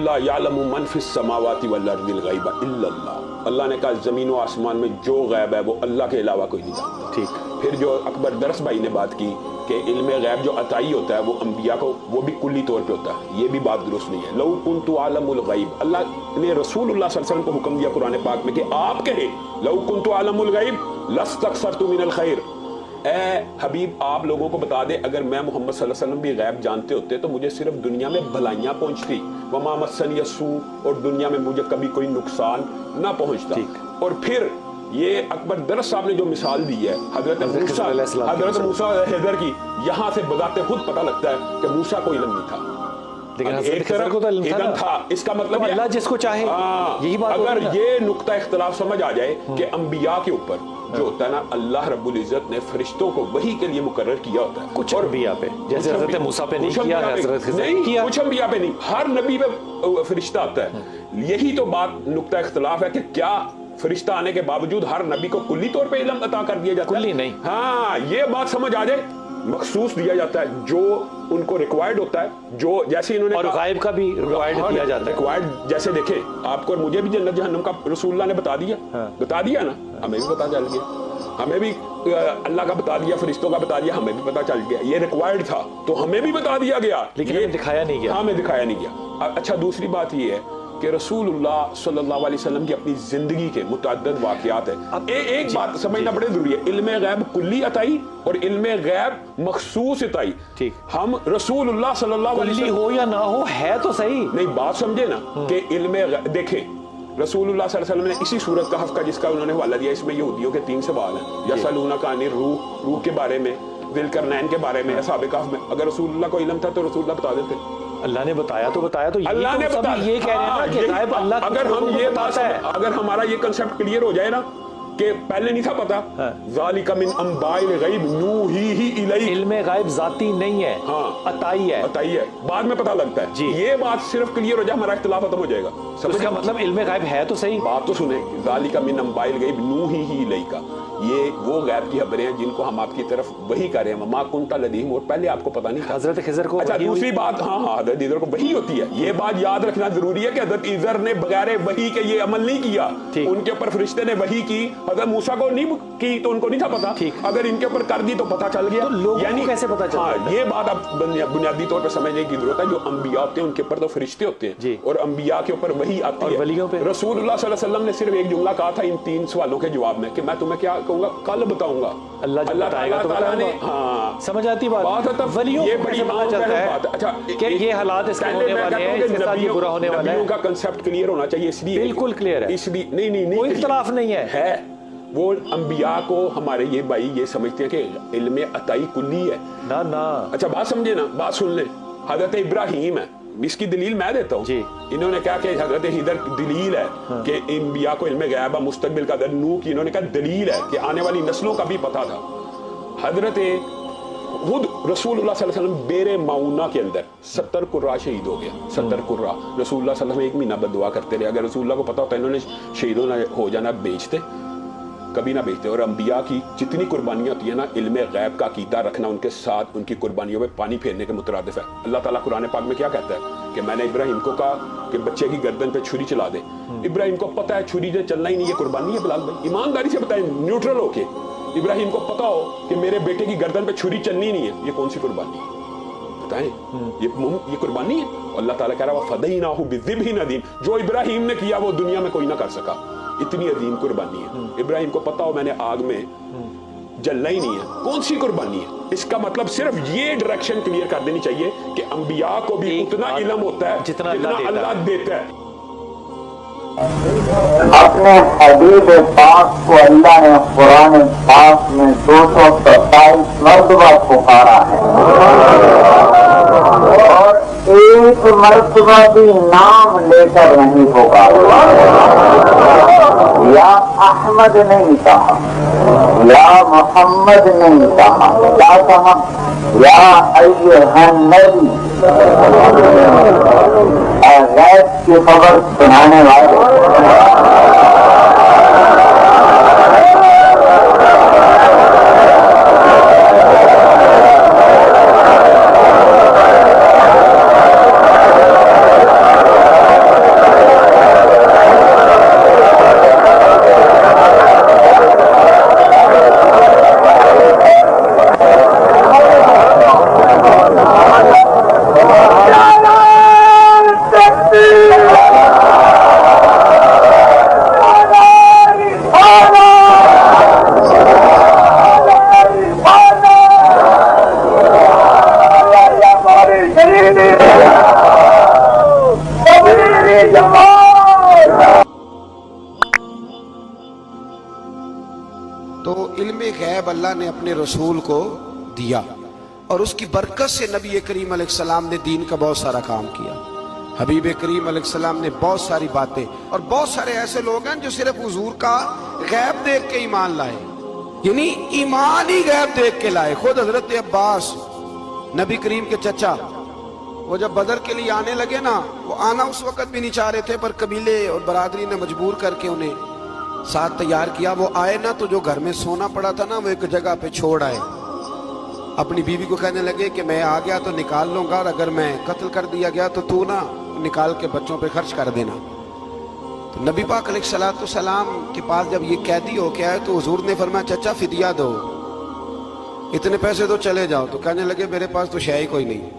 قل لا یعلم من فی السماوات والارض الغیب الا اللہ، اللہ نے کہا زمین و آسمان میں جو غیب ہے وہ اللہ کے علاوہ کوئی نہیں جانتا. ٹھیک. پھر جو اکبر درس بھائی نے بات کی کہ علم غیب جو عطائی ہوتا ہے وہ انبیاء کو وہ بھی کلی طور پہ ہوتا ہے، یہ بھی بات درست نہیں ہے. لو کنت اعلم الغیب، اللہ نے رسول اللہ صلی اللہ علیہ وسلم کو حکم دیا قرآن پاک میں کہ آپ کہیں لو کنت اعلم الغیب لاستکثرت من الخیر، اے حبیب آپ لوگوں کو بتا دے اگر میں محمد صلی اللہ علیہ وسلم بھی غیب جانتے ہوتے تو مجھے صرف دنیا میں بھلائیاں پہنچتی، وما مسنی السوء، اور دنیا میں مجھے کبھی کوئی نقصان نہ پہنچتا. اور پھر یہ اکبر درس صاحب نے جو مثال دی ہے حضرت موسیٰ حضر کی، یہاں سے بذات خود پتہ لگتا ہے کہ موسیٰ کو علم نہیں تھا، لیکن ایک طرف علم تھا. اس کا مطلب اللہ جس کو چاہے یہی بات. اگر یہ نقطہ اختلاف سمجھ آ جائے کہ انبیاء کے اوپر جو ہوتا ہے نا اللہ رب العزت نے فرشتوں کو وہی کے لیے مقرر کیا ہوتا ہے، کچھ انبیاء پہ جیسے حضرت موسیٰ پہ نہیں کیا، حضرت خضر نہیں، کچھ انبیاء پہ نہیں، ہر نبی پہ فرشتہ آتا ہے. یہی تو بات نقطہ اختلاف ہے کہ کیا فرشتہ آنے کے باوجود ہر نبی کو کلی طور پہ علم عطا کر دیا جاتا ہے؟ کلی نہیں. ہاں یہ بات سمجھ آ جائے، مخصوص دیا جاتا ہے جو ان کو ریکوائرڈ ہوتا ہے، جو جیسے انہوں نے اور غائب کا بھی ریکوائرڈ دیا جاتا ہے. ریکوائرڈ جیسے دیکھیں آپ کو اور مجھے بھی جنت جہنم کا رسول اللہ نے بتا دیا نا، ہمیں بھی پتا چل گیا، ہمیں بھی اللہ کا بتا دیا، فرشتوں کا بتا دیا، ہمیں بھی پتا چل گیا. یہ ریکوائرڈ تھا تو ہمیں بھی بتا دیا گیا، لیکن ہمیں دکھایا نہیں گیا. ہمیں دکھایا نہیں گیا. اچھا دوسری بات یہ ہے کہ رسول اللہ صلی اللہ علیہ وسلم کی اپنی زندگی کے متعدد واقعات ہیں. ایک بات سمجھنا بڑے ضروری ہے، علم غیب کلی عطائی اور علم غیب مخصوص عطائی. ٹھیک. ہم رسول اللہ صلی اللہ علیہ وسلم ہو یا نہ ہو ہے تو صحیح نہیں، بات سمجھے نا کہ علم دیکھیں رسول اللہ صلی اللہ علیہ وسلم نے اسی سورت کہف کا جس کا انہوں نے حوالہ دیا، اس میں یہودیوں کے 3 سوال ہیں، یسألونک عن الروح، روح کے بارے میں، ذی القرنین کے بارے میں، اصحاب کہف میں. اگر رسول اللہ کو علم تھا تو رسول اللہ بتا دیتے. اللہ نے بتایا تو اللہ نے سب یہ کہہ رہے ہیں کہ غائب اللہ اگر ہم یہ بات ہے، اگر ہمارا یہ کنسپٹ کلیئر ہو جائے نا کہ پہلے نہیں تھا پتا، ذالک من انباء الغیب نوحیہ الیک، علم غائب ذاتی نہیں ہے، عطائی ہے، عطائی ہے، بعد میں پتا لگتا ہے. یہ بات صرف کلیئر ہو جائے ہمارا اختلاف ختم ہو جائے گا. اس کا مطلب علم غائب ہے تو صحیح. بات تو سنیں، ذالک من انباء الغیب نوحیہ الیک، یہ وہ غیب کی خبریں ہیں جن کو ہم آپ کی طرف وحی کر رہے ہیں. وما کنت لدیہم، اور پہلے آپ کو پتا نہیں تھا. حضرت خضر کو. اچھا دوسری بات، ہاں حضرت خضر کو وحی ہوتی ہے. یہ بات یاد رکھنا ضروری ہے کہ حضرت خضر نے بغیر وحی کے یہ عمل نہیں کیا. ان کے اوپر فرشتے نے وحی کی، حضرت موسیٰ کو نہیں کی تو ان کو نہیں تھا پتا. اگر ان کے اوپر کر دی تو پتا چل گیا. یعنی کیسے پتا چلتا؟ ہاں یہ بات اب بنیادی طور پہ سمجھنے کی ضرورت ہے. جو انبیاء ہوتے ہیں ان کے اوپر تو فرشتے ہوتے ہیں اور انبیاء کے اوپر وحی آتی ہے. ولیوں پہ رسول اللہ صلی اللہ علیہ وسلم نے صرف ایک جملہ کہا تھا ان 3 سوالوں کے جواب میں کہ میں تمہیں کیا کہوں گا، کل بتاؤں گا. اللہ تعالیٰ تو بتاؤں گا. ہاں سمجھ آتی بات. ولیوں یہ بڑی پتا چلتا ہے اچھا کہ یہ حالات اس کے ہونے والے ہیں، اس کے ساتھ یہ برا ہونے والا ہے. نبیوں کا کنسپٹ کلیئر ہونا چاہیے، اس لیے بالکل کلیئر ہے، اس لیے نہیں کوئی اختلاف نہیں ہے. وہ انبیاء کو ہمارے یہ بھائی یہ سمجھتے ہیں کہ علم عطائی کلی ہے. نہ اچھا بات سمجھے نا، بات سن لیں. حضرت ابراہیم ہے، اس کی دلیل میں دیتا ہوں. انہوں نے کہا کہ حضرت خضر دلیل ہے کہ انبیاء کو علم غیب مستقبل کا در. نوح کی انہوں نے کہا دلیل ہے کہ آنے والی نسلوں کا بھی پتا تھا. حضرت خود رسول اللہ صلی اللہ علیہ وسلم بیر معونہ کے اندر 70 قرہ شہید ہو گیا. 70 قرہ رسول اللہ صلی اللہ علیہ وسلم 1 مہینہ بد دعا کرتے رہے. اگر رسول اللہ کو پتا ہوتا انہوں نے شہیدوں نہ ہو جانا بیچتے، کبھی نہ بیچتے. اور انبیاء کی جتنی قربانیاں ہوتی ہیں نا، علم غیب کا عقیدہ رکھنا ان کے ساتھ ان کی قربانیوں میں پانی پھیرنے کے مترادف ہے. اللہ تعالیٰ قرآن پاک میں کیا کہتا ہے کہ میں نے ابراہیم کو کہا کہ بچے کی گردن پہ چھری چلا دے. ابراہیم کو پتا ہے چھری سے چلنا ہی نہیں، یہ قربانی ہے. بلال بھائی ایمانداری سے بتائیں، نیوٹرل ہو کے، ابراہیم کو پتا ہو کہ میرے بیٹے کی گردن پہ چھری چلنی نہیں ہے، یہ کون سی قربانی ہے بتائیں؟ یہ قربانی ہے. اللہ تعالیٰ کہہ رہا ہے وَفَدَيْنَاهُ بِذِبْحٍ عَظِيمٍ، جو ابراہیم نے کیا وہ دنیا میں کوئی نہ کر سکا. اتنی عظیم قربانی ہے. ابراہیم کو پتا ہو میں نے آگ میں جلنا ہی نہیں ہے، کون سی قربانی ہے؟ اس کا مطلب صرف یہ ڈائریکشن کلیئر کر دینی چاہیے کہ انبیاء کو بھی اتنا علم ہوتا ہے جتنا اللہ دیتا ہے. اپنے حبیب پاک کو اللہ نے قرآن پاک میں 227 مرتبہ پکارا ہے اور ایک مرتبہ بھی نام لے کر نہیں پکارا. یا احمد نہیں کہا، یا محمد نہیں کہا، کیا کہا؟ یا ایھا النبی، غیب کی خبر سنانے والے. تو علم غیب اللہ نے اپنے رسول کو دیا اور اس کی برکت سے نبی کریم علیہ السلام نے دین کا بہت سارا کام کیا. حبیب کریم علیہ السلام نے بہت ساری باتیں, اور بہت سارے ایسے لوگ ہیں جو صرف حضور کا غیب دیکھ کے ایمان لائے, یعنی ایمان ہی غیب دیکھ کے لائے. خود حضرت عباس نبی کریم کے چچا, وہ جب بدر کے لیے آنے لگے نا, وہ آنا اس وقت بھی نہیں چاہ رہے تھے, پر قبیلے اور برادری نے مجبور کر کے انہیں ساتھ تیار کیا. وہ آئے نا تو جو گھر میں سونا پڑا تھا نا وہ ایک جگہ پہ چھوڑ آئے. اپنی بیوی کو کہنے لگے کہ میں آ گیا تو نکال لوں گا, اور اگر میں قتل کر دیا گیا تو تو نا نکال کے بچوں پہ خرچ کر دینا. تو نبی پاک علیہ الصلوۃ والسلام کے پاس جب یہ قیدی ہو کے آئے تو حضور نے فرمایا چچا فدیہ دو, اتنے پیسے دو چلے جاؤ. تو کہنے لگے میرے پاس تو شے ہی کوئی نہیں.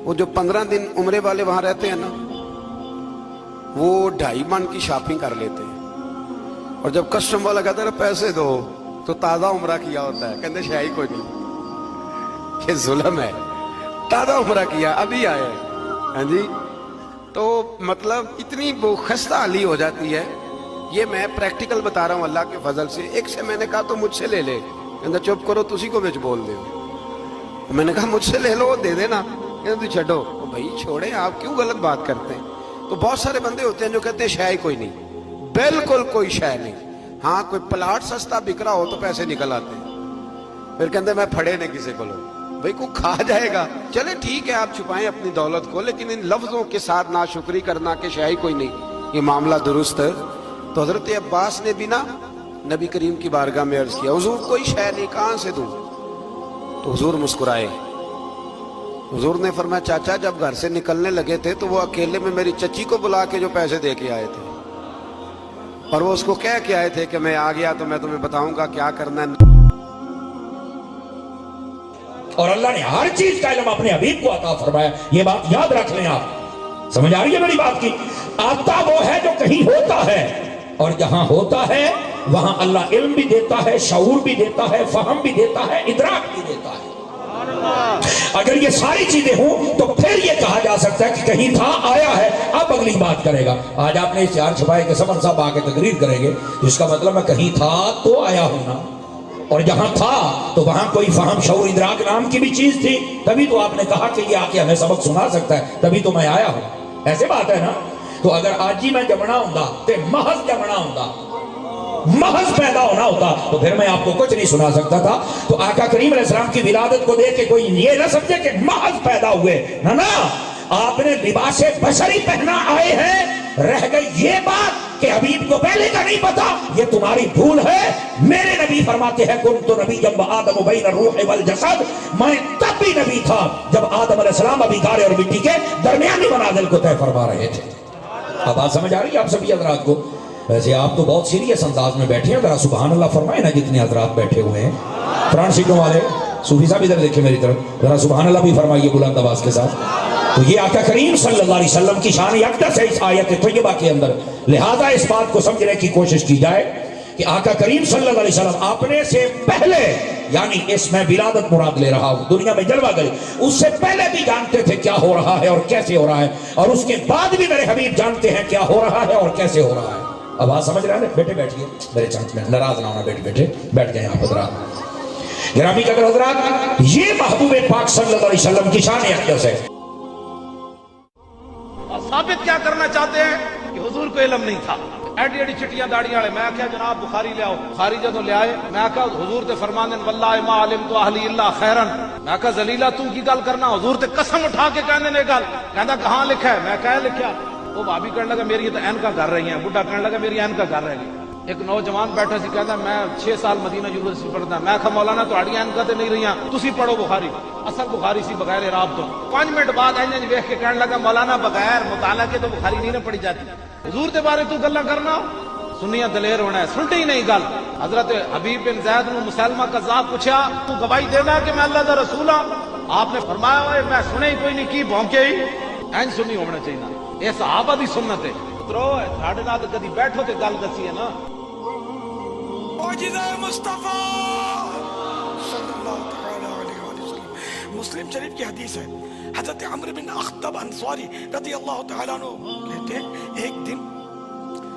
وہ جو 15 دن عمرے والے وہاں رہتے ہیں نا, وہ 2.5 من کی شاپنگ کر لیتے ہیں, اور جب کسٹم والا کہتا ہے پیسے دو تو تازہ عمرہ کیا ہوتا ہے, کہتے شے ہی کوئی نہیں. یہ ظلم ہے, تازہ عمرہ کیا ابھی آئے. ہاں جی, تو مطلب اتنی خستہ حالی ہو جاتی ہے. یہ میں پریکٹیکل بتا رہا ہوں اللہ کے فضل سے. ایک سے میں نے کہا تو مجھ سے لے لے, کہتا چپ کرو تسی کو بچ بول دے. میں نے کہا مجھ سے لے لو دے دینا, کہتا تو چھڈو. بھائی چھوڑیں, آپ کیوں غلط بات کرتے ہیں. تو بہت سارے بندے ہوتے ہیں جو کہتے ہیں شے ہی کوئی نہیں, بالکل کوئی شے نہیں. ہاں کوئی پلاٹ سستا بک رہا ہو تو پیسے نکل آتے ہیں, پھر کہتے ہیں میں پھڑے نہیں کسی کو لو. بھائی کو کھا جائے گا, چلے ٹھیک ہے آپ چھپائیں اپنی دولت کو, لیکن ان لفظوں کے ساتھ ناشکری کرنا کہ شے ہی کوئی نہیں, یہ معاملہ درست ہے. تو حضرت عباس نے بھی نا نبی کریم کی بارگاہ میں عرض کیا حضور کوئی شے نہیں, کہاں سے دوں. تو حضور مسکرائے. حضور نے فرمایا چاچا جب گھر سے نکلنے لگے تھے تو وہ اکیلے میں میری چچی کو بلا کے جو پیسے دے کے آئے تھے, اور وہ اس کو کہہ کے آئے تھے کہ میں آ گیا تو میں تمہیں بتاؤں گا کیا کرنا ہے. اور اللہ نے ہر چیز کا علم اپنے حبیب کو عطا فرمایا. یہ بات یاد رکھ لیں آپ, سمجھ آ رہی ہے میری بات کی. آتا وہ ہے جو کہیں ہوتا ہے, اور جہاں ہوتا ہے وہاں اللہ علم بھی دیتا ہے, شعور بھی دیتا ہے, فہم بھی دیتا ہے, ادراک بھی دیتا ہے. اگر یہ ساری چیزیں ہوں تو پھر یہ کہا جا سکتا ہے کہ کہیں تھا آیا ہے. اب اگلی بات کرے گا. آج آپ نے اشتہار چھپائے کہ سمر صاحب آ کے تقریر کریں گے, اس کا مطلب میں کہیں تھا تو آیا ہوں نا, اور جہاں تھا تو وہاں کوئی فہم شعور ادراک نام کی بھی چیز تھی, تبھی تو آپ نے کہا کہ یہ آ کے ہمیں سبق سنا سکتا ہے, تبھی تو میں آیا ہوں. ایسے بات ہے نا. تو اگر آج ہی میں جمنا ہوں تو محض جمنا ہوں, محض پیدا ہونا ہوتا تو پھر میں آپ کو کچھ نہیں سنا سکتا تھا. تو آقا کریم علیہ السلام کی ولادت کو دیکھ کے کوئی یہ نہ سمجھے کہ محض پیدا ہوئے, نہ آپ نے لباس بشری پہنا آئے ہیں. رہ گئی یہ بات کہ حبیب کو پہلے کا نہیں پتا, یہ تمہاری بھول ہے. میرے نبی فرماتے ہیں کنت نبی جب آدم بین الروح والجسد, میں تب بھی نبی تھا جب آدم علیہ السلام ابھی گارے اور مٹی کے درمیانی منازل کو طے فرما رہے تھے. اب بات سمجھ آ رہی ہے آپ سبھی حضرات کو. ویسے آپ تو بہت سیریس انداز میں بیٹھے ہیں, ذرا سبحان اللہ فرمائے نا جتنے حضرات بیٹھے ہوئے ہیں. فرنٹ سیٹوں والے صوفی صاحب ادھر دیکھیں میری طرف, ذرا سبحان اللہ بھی فرمائیے بلند آواز کے ساتھ. تو یہ آقا کریم صلی اللہ علیہ وسلم کی شان اقدس ہے اس آیت طیبہ کے اندر. لہذا اس بات کو سمجھنے کی کوشش کی جائے کہ آقا کریم صلی اللہ علیہ وسلم اپنے سے پہلے, یعنی اس میں ولادت مراد لے رہا ہوں, دنیا میں جلوہ گئی, اس سے پہلے بھی جانتے تھے کیا ہو رہا ہے اور کیسے ہو رہا ہے, اور اس کے بعد بھی میرے حبیب جانتے ہیں کیا ہو رہا ہے اور کیسے ہو رہا ہے. اب آپ سمجھ رہے ہیں. بیٹے بیٹھیے میرے چانچ میں, ناراض نہ ہونا, بیٹھے بیٹھ گئے آپ حضرات. گرامی قدر حضرات, یہ محبوب پاک صلی اللہ علیہ وسلم کی شان اقدس ہے. ثابت کیا کرنا چاہتے ہیں کہ حضور کو علم نہیں تھا. ایڈی ایڈی چٹیاں داڑیاں والے, میں کہا جناب بخاری لے آؤ. بخاری جدو لے آئے, میں کہا حضور تے فرماندے واللہ ما علمت اہلی الا خیرا. میں کہا ذلیلہ تو کی گل کرنا, حضور تے قسم اٹھا کے کہنے نے گل, کہندا کہاں لکھا ہے. میں کہا لکھیا. وہ بھابی کہنے لگا میری تو اینکا کر رہی ہیں, بڈھا کہنے لگا میری اینکا کر رہی ہیں. ایک نوجوان بیٹھا سی, کہندا میں 6 سال مدینہ یونیورسٹی پڑھدا. میں کہا مولانا تہاڈی اینکا تے نہیں رہیاں, تسی پڑھو بخاری. اصل بخاری سی بغیر اعراب تو. 5 منٹ بعد انج ویکھ کے کہنے لگا مولانا بغیر مطالعہ کے تو بخاری نہیں نہ پڑھی جاتی. حضور دے بارے تو گلاں کرنا, سنیاں دلیر ہونا ہے, سنتے ہی نہیں گل. حضرت حبیب بن زید نے مسلمہ کذاب پوچھا تو گواہی دینا کہ میں اللہ دا رسول ہوں. آپ نے فرمایا اوئے میں سنے ہی کوئی نہیں, کی بھونکے ہی اینج سنی ہونا چاہیے. یہ صحابہ دی سنت ہے. پترو ساڈے نال کدی بیٹھو تے گل دسی ہے نا. معجزہ مصطفیٰ صلی اللہ تعالی علیہ وسلم. مسلم شریف کی حدیث ہے, حضرت عمرو بن اخطب انصاری رضی اللہ تعالیٰ عنہ کہتے ہیں ایک دن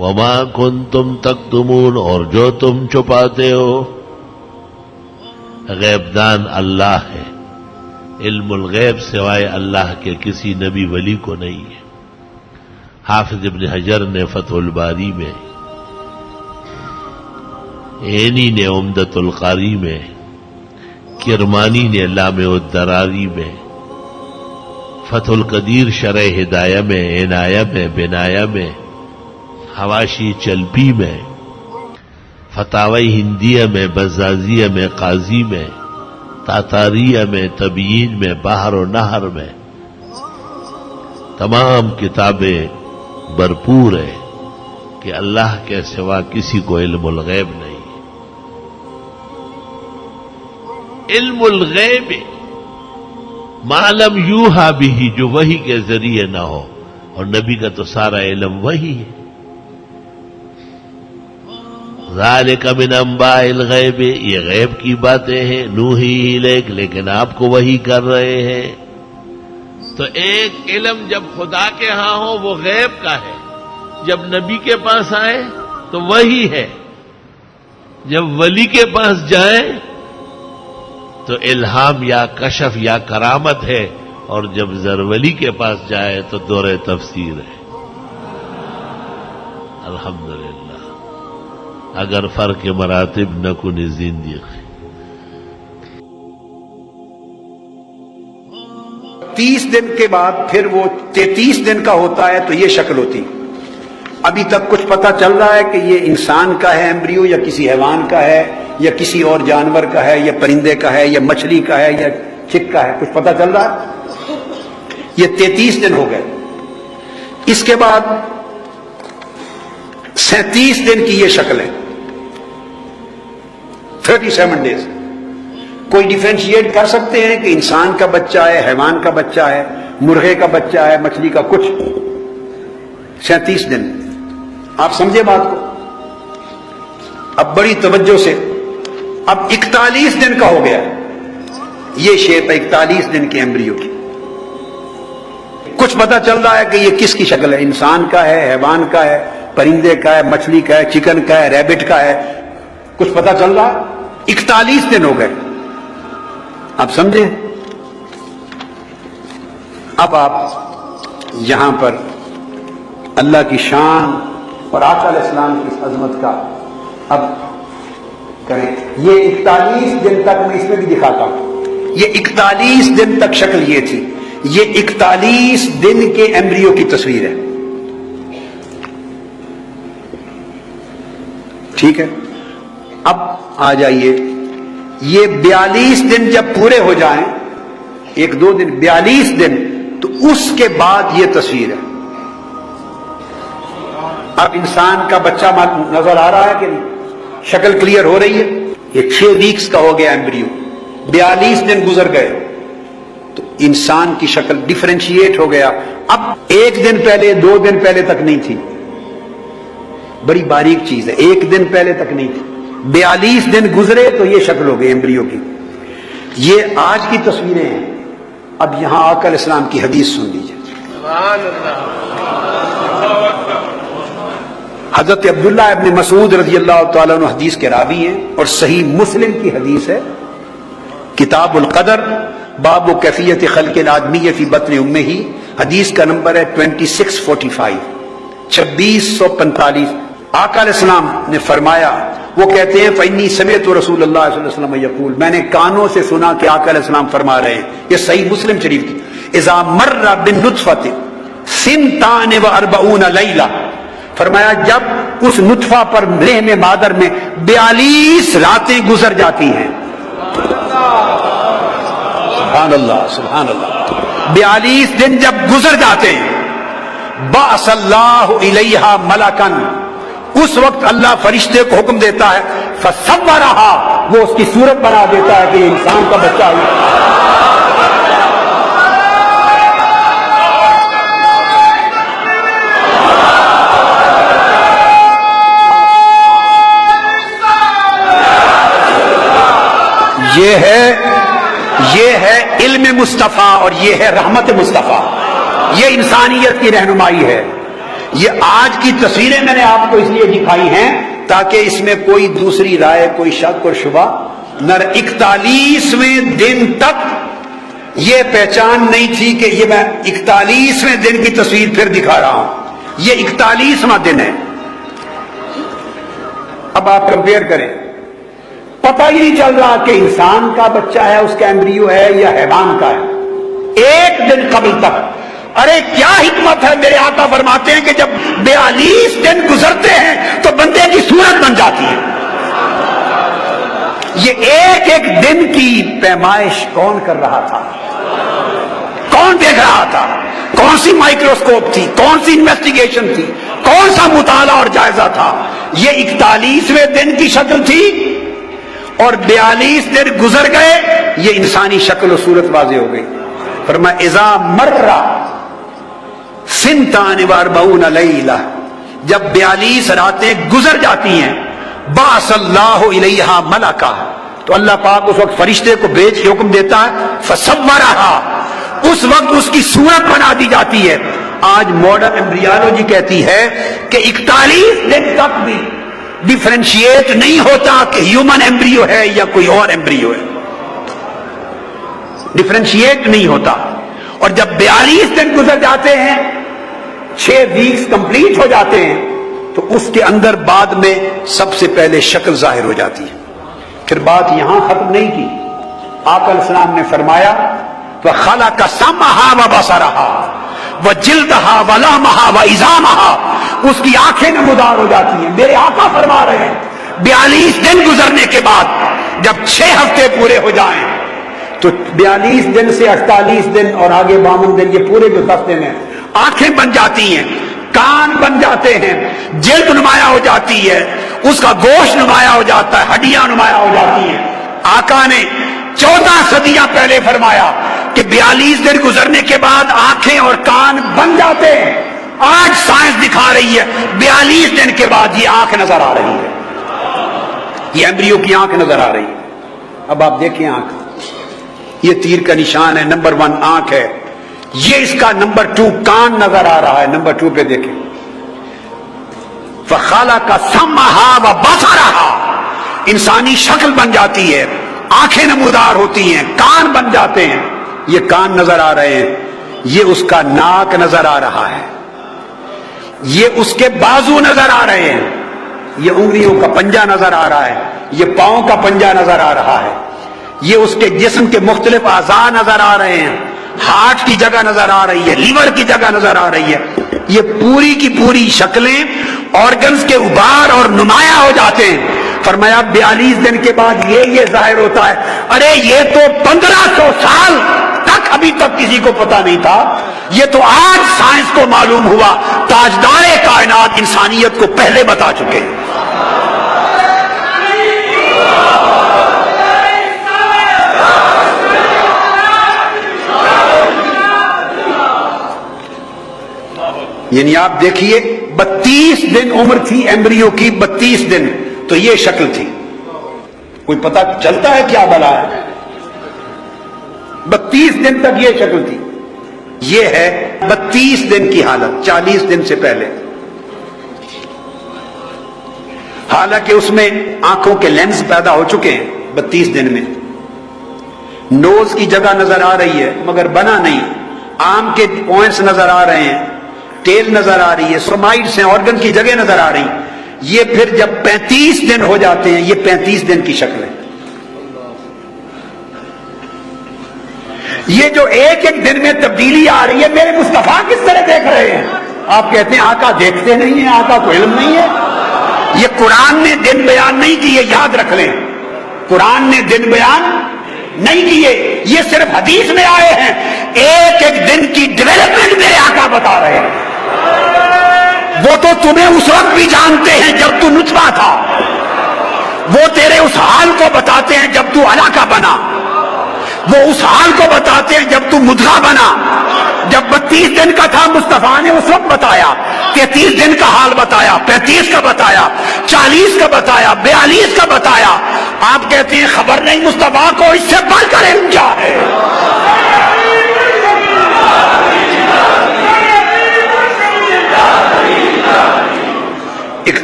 وما کنتم تکتمون، اور جو تم چھپاتے ہو. غیب دان اللہ ہے، علم الغیب سوائے اللہ کے کسی نبی ولی کو نہیں ہے. حافظ ابن حجر نے فتح الباری میں، عینی نے عمدۃ القاری میں، کرمانی نے لامع الدراری میں، فتح القدیر شرح ہدایہ میں، عنایہ میں، بنایہ میں، حواشی چلپی میں، فتاوی ہندیہ میں، بزازیہ میں، قاضی میں، تاتاریہ میں، تبیین میں، بحر و نہر میں، تمام کتابیں بھرپور ہے کہ اللہ کے سوا کسی کو علم الغیب نہیں. علم الغیب معلوم یوحا بھی، جو وحی کے ذریعے نہ ہو، اور نبی کا تو سارا علم وحی ہے. ذالک من انباء الغیب، یہ غیب کی باتیں ہیں. نوحی الیک، لیکن آپ کو وحی کر رہے ہیں. تو ایک علم جب خدا کے ہاں ہو وہ غیب کا ہے، جب نبی کے پاس آئے تو وحی ہے، جب ولی کے پاس جائیں تو الہام یا کشف یا کرامت ہے، اور جب زرولی کے پاس جائے تو دور تفسیر ہے. الحمدللہ، اگر فرق مراتب نہ کنی زندگی. 30 دن کے بعد پھر وہ 33 دن کا ہوتا ہے تو یہ شکل ہوتی. ابھی تک کچھ پتا چل رہا ہے کہ یہ انسان کا ہے ایمبریو، یا کسی حیوان کا ہے، یا کسی اور جانور کا ہے، یا پرندے کا ہے، یا مچھلی کا ہے، یا چک کا ہے. کچھ پتا چل رہا ہے. یہ 33 دن ہو گئے. اس کے بعد 37 دن کی یہ شکل ہے. 37 ڈیز. کوئی ڈیفرینشیٹ کر سکتے ہیں کہ انسان کا بچہ ہے، حیوان کا بچہ ہے، مرغے کا بچہ ہے، مچھلی کا؟ کچھ. 37 دن. آپ سمجھے بات کو؟ اب بڑی توجہ سے. اب 41 دن کا ہو گیا. یہ شیپ ہے 41 دن کے ایمبریو کی. کچھ پتا چل رہا ہے کہ یہ کس کی شکل ہے. انسان کا ہے، حیوان کا ہے، پرندے کا ہے، مچھلی کا ہے، چکن کا ہے، ریبٹ کا ہے. کچھ پتا چل رہا ہے. 41 دن ہو گئے. آپ سمجھیں؟ اب آپ یہاں پر اللہ کی شان اور آقا علیہ السلام کی اس عظمت کا اب کریں. یہ 41 دن تک میں اس میں بھی دکھاتا ہوں. یہ 41 دن تک شکل یہ تھی. یہ 41 دن کے ایمبریو کی تصویر ہے. ٹھیک ہے. اب آ جائیے. یہ 42 دن جب پورے ہو جائیں، 1-2 دن، 42 دن، تو اس کے بعد یہ تصویر ہے. اب انسان کا بچہ نظر آ رہا ہے کہ شکل کلیئر ہو رہی ہے. یہ 6 ویکس کا ہو گیا ایمبریو. 42 دن گزر گئے تو انسان کی شکل ڈیفرینشیٹ ہو گیا. اب 1 دن پہلے، 2 دن پہلے تک نہیں تھی. بڑی باریک چیز ہے. 1 دن پہلے تک نہیں تھی. 42 دن گزرے تو یہ شکل ہو گئی ایمبریو کی. یہ آج کی تصویریں ہیں. اب یہاں آقا علیہ السلام کی حدیث سن لیجیے. حضرت عبداللہ ابن مسعود رضی اللہ تعالیٰ عنہ حدیث کے راوی ہیں، اور صحیح مسلم کی حدیث ہے. کتاب القدر، باب کیفیت خلق الآدمی فی بطن امہ، حدیث کا نمبر ہے 2645، 2645. آقا علیہ السلام نے فرمایا، وہ کہتے ہیں فإنی سمعت رسول اللہ صلی اللہ علیہ وسلم یقول، میں نے کانوں سے سنا کہ آقا علیہ السلام فرما رہے ہیں. یہ صحیح مسلم شریف کی. اذا مر بالنطفۃ 42 لیلہ، فرمایا جب اس نطفہ پر رحم مادر میں 42 راتیں گزر جاتی ہیں. سبحان اللہ، سبحان اللہ. 42 دن جب گزر جاتے ہیں، بعث اللہ الیہا ملکن، اس وقت اللہ فرشتے کو حکم دیتا ہے، فصورہا، وہ اس کی صورت بنا دیتا ہے کہ یہ انسان کا بچہ ہے. یہ ہے علم مصطفیٰ، اور یہ ہے رحمت مصطفیٰ. یہ انسانیت کی رہنمائی ہے. یہ آج کی تصویریں میں نے آپ کو اس لیے دکھائی ہیں تاکہ اس میں کوئی دوسری رائے، کوئی شک اور شبہ نہ رہے۔ 41ویں دن تک یہ پہچان نہیں تھی کہ یہ میں 41ویں دن کی تصویر پھر دکھا رہا ہوں، یہ 41واں دن ہے۔ اب آپ کمپیئر کریں، پتہ ہی نہیں چل رہا کہ انسان کا بچہ ہے، اس کا ایمبریو ہے یا حیوان کا ہے، ایک دن قبل تک۔ ارے کیا حکمت ہے، میرے آقا فرماتے ہیں کہ جب 42 دن گزرتے ہیں تو بندے کی صورت بن جاتی ہے۔ یہ ایک ایک دن کی پیمائش کون کر رہا تھا؟ کون دیکھ رہا تھا؟ کون سی مائکروسکوپ تھی؟ کون سی انویسٹیگیشن تھی؟ کون سا مطالعہ اور جائزہ تھا؟ یہ 41ویں دن کی شکل تھی اور 42 دن گزر گئے، یہ انسانی شکل و صورت واضح ہو گئی۔ فرمایا اذا مرہ سنتان واربعون لیلہ، جب 42 راتیں گزر جاتی ہیں، بعث اللہ الیہا ملکہ، تو اللہ پاک اس وقت فرشتے کو بھیج کے حکم دیتا ہے فصورہا، اس وقت اس کی صورت بنا دی جاتی ہے۔ آج ماڈرن ایمبریالوجی کہتی ہے کہ 41 دن تک بھی ڈیفرینشیٹ نہیں ہوتا کہ ہیومن ایمبریو ہے یا کوئی اور ایمبریو ہے، ڈیفرینشیٹ نہیں ہوتا۔ اور جب 42 دن گزر جاتے ہیں، 6 ویکس کمپلیٹ ہو جاتے ہیں، تو اس کے اندر بعد میں سب سے پہلے شکل ظاہر ہو جاتی ہے۔ پھر بات یہاں ختم نہیں کی، آقا علیہ السلام نے فرمایا وَخَلَقَ سَمْعَهَا وَبَصَرَهَا وَجِلْدَهَا وَلَحْمَهَا وَعِظَامَهَا، اس کی آنکھیں نمودار ہو جاتی ہیں۔ میرے آقا فرما رہے ہیں 42 دن گزرنے کے بعد جب 6 ہفتے پورے ہو جائیں تو 42 دن سے 48 دن اور آگے 52 دن، یہ پورے جو ہفتے میں آنکھیں بن جاتی ہیں، کان بن جاتے ہیں، جلد نمایاں ہو جاتی ہے، اس کا گوشت نمایاں ہو جاتا ہے، ہڈیاں نمایاں ہو جاتی ہیں۔ آقا نے 14 صدیاں پہلے فرمایا کہ 42 دن گزرنے کے بعد آنکھیں اور کان بن جاتے ہیں۔ آج سائنس دکھا رہی ہے 42 دن کے بعد یہ آنکھ نظر آ رہی ہے، یہ ایمبریو کی آنکھ نظر آ رہی ہے۔ اب آپ دیکھیں آنکھ، یہ تیر کا نشان ہے، نمبر 1 آنکھ ہے، یہ اس کا نمبر 2 کان نظر آ رہا ہے، نمبر 2 پہ دیکھیں فَخَلَقَ سَمْعَهَا وَبَصَرَهَا، انسانی شکل بن جاتی ہے، آنکھیں نمودار ہوتی ہیں، کان بن جاتے ہیں، یہ کان نظر آ رہے ہیں، یہ اس کا ناک نظر آ رہا ہے، یہ اس کے بازو نظر آ رہے ہیں، یہ انگلیوں کا پنجہ نظر آ رہا ہے، یہ پاؤں کا پنجہ نظر آ رہا ہے، یہ اس کے جسم کے مختلف اعضاء نظر آ رہے ہیں، ہارٹ کی جگہ نظر آ رہی ہے، لیور کی جگہ نظر آ رہی ہے، یہ پوری کی پوری شکلیں آرگنز کے ابھار اور نمایاں ہو جاتے ہیں۔ فرمایا 42 دن کے بعد یہ ظاہر ہوتا ہے۔ ارے یہ تو 1500 سال تک ابھی تک کسی کو پتا نہیں تھا، یہ تو آج سائنس کو معلوم ہوا، تاجدار کائنات انسانیت کو پہلے بتا چکے ہیں۔ یعنی آپ دیکھیے 32 دن عمر تھی ایمبریو کی، 32 دن تو یہ شکل تھی، کوئی پتہ چلتا ہے کیا بلا ہے؟ 32 دن تک یہ شکل تھی، یہ ہے 32 دن کی حالت، 40 دن سے پہلے۔ حالانکہ اس میں آنکھوں کے لینز پیدا ہو چکے ہیں 32 دن میں، نوز کی جگہ نظر آ رہی ہے مگر بنا نہیں، آم کے پوائنٹس نظر آ رہے ہیں، ٹیل نظر آ رہی ہے، سومائٹس ہیں، آرگن کی جگہ نظر آ رہی۔ یہ پھر جب 35 دن ہو جاتے ہیں، یہ 35 دن کی شکل ہے۔ یہ جو ایک ایک دن میں تبدیلی آ رہی ہے، میرے مصطفیٰ کس طرح دیکھ رہے ہیں؟ آپ کہتے ہیں آقا دیکھتے نہیں ہیں، آقا کو علم نہیں ہے۔ یہ قرآن نے دن بیان نہیں کیے، یاد رکھ لیں، قرآن نے دن بیان نہیں کیے، یہ صرف حدیث میں آئے ہیں۔ ایک ایک دن کی ڈیولپمنٹ میرے آقا بتا رہے ہیں۔ وہ تو تمہیں اس وقت بھی جانتے ہیں جب تو نطفہ تھا، وہ تیرے اس حال کو بتاتے ہیں جب تو علاقہ بنا، وہ اس حال کو بتاتے ہیں جب تو مدغہ بنا۔ جب 32 دن کا تھا مصطفیٰ نے اس وقت بتایا، 33 دن کا حال بتایا، 35 کا بتایا، 40 کا بتایا، 42 کا بتایا۔ آپ کہتے ہیں خبر نہیں مصطفیٰ کو اس سے بڑھ کر علم کیا ہے؟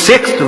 6th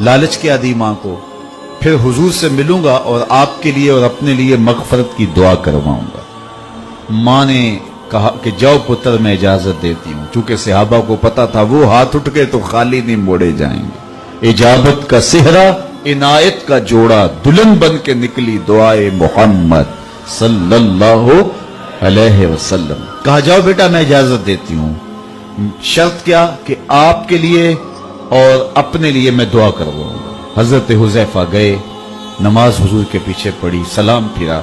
لالچ کے عادی ماں کو، پھر حضور سے ملوں گا اور آپ کے لیے اور اپنے لیے مغفرت کی دعا کرواؤں گا۔ ماں نے کہا کہ جاؤ پتر، میں اجازت دیتی ہوں، چونکہ صحابہ کو پتا تھا وہ ہاتھ اٹھ گئے تو خالی نہیں موڑے جائیں گے۔ اجابت کا صحرا، عنایت کا جوڑا، دلہن بن کے نکلی دعائے محمد صلی اللہ علیہ وسلم۔ کہا جاؤ بیٹا میں اجازت دیتی ہوں، شرط کیا کہ آپ کے لیے اور اپنے لیے میں دعا کرواؤں گا۔ حضرت حذیفہ گئے، نماز حضور کے پیچھے پڑھی، سلام پھرا،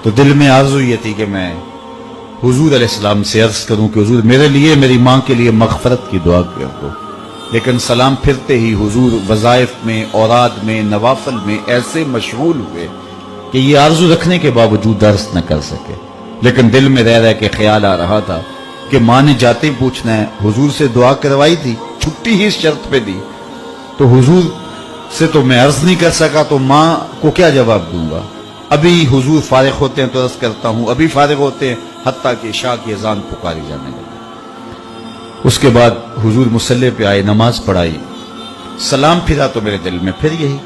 تو دل میں آرزو یہ تھی کہ میں حضور علیہ السلام سے عرض کروں کہ حضور میرے لیے، میری ماں کے لیے مغفرت کی دعا کر دو۔ لیکن سلام پھرتے ہی حضور وظائف میں، اوراد میں، نوافل میں ایسے مشغول ہوئے کہ یہ آرزو رکھنے کے باوجود عرض نہ کر سکے۔ لیکن دل میں رہ کے خیال آ رہا تھا کہ ماں نے جاتے ہی پوچھنا ہے، حضور سے دعا کروائی تھی، چھٹی ہی اس شرط پہ دی، تو حضور سے تو میں عرض نہیں کر سکا، تو ماں کو کیا جواب دوں گا؟ ابھی حضور فارغ ہوتے ہیں تو عرض کرتا ہوں، ابھی فارغ ہوتے ہیں، حتیٰ کہ عشاء کی اذان پکاری جانے لگی۔ اس کے بعد حضور مصلی پہ آئے، نماز پڑھائی، سلام پھرا تو میرے دل میں پھر یہی